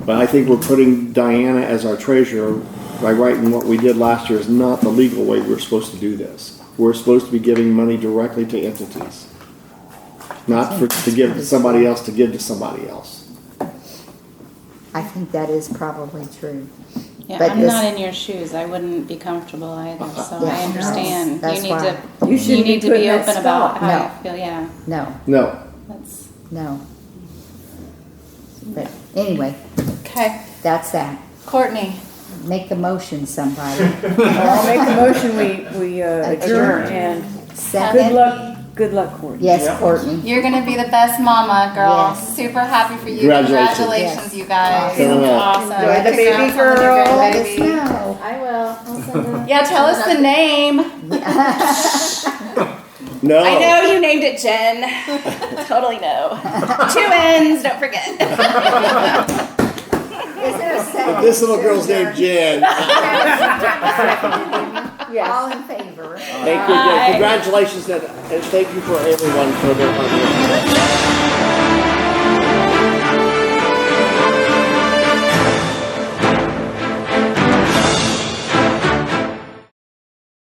But I think we're putting Diana as our treasurer by writing what we did last year is not the legal way we're supposed to do this. We're supposed to be giving money directly to entities, not to give to somebody else to give to somebody else. I think that is probably true. Yeah, But I'm this- not in your shoes. I wouldn't be comfortable either. So Yeah, I understand. that's You need why. to You shouldn't be need to put be in that open about spot. how No. you feel. Yeah, No, No. that's no. But anyway, okay. that's that. Courtney, Make the motion, somebody. I'll make a motion, we adjourn, and Second. good luck, Courtney. Yes, Courtney. you're gonna be the best mama, girl. Yes. Super happy for you. Congratulations. Congratulations, you guys. Awesome. Awesome. Enjoy the baby Congrats on girl. your Let us baby. know. I will. I'll send a Yeah, tell us the name. No. I know you named it Jen. Totally know. 2 N's, don't forget. Is there a second? This little girl's named Jen. Yes. All in favor? Thank you again. Congratulations and thank you for everyone for their hard work.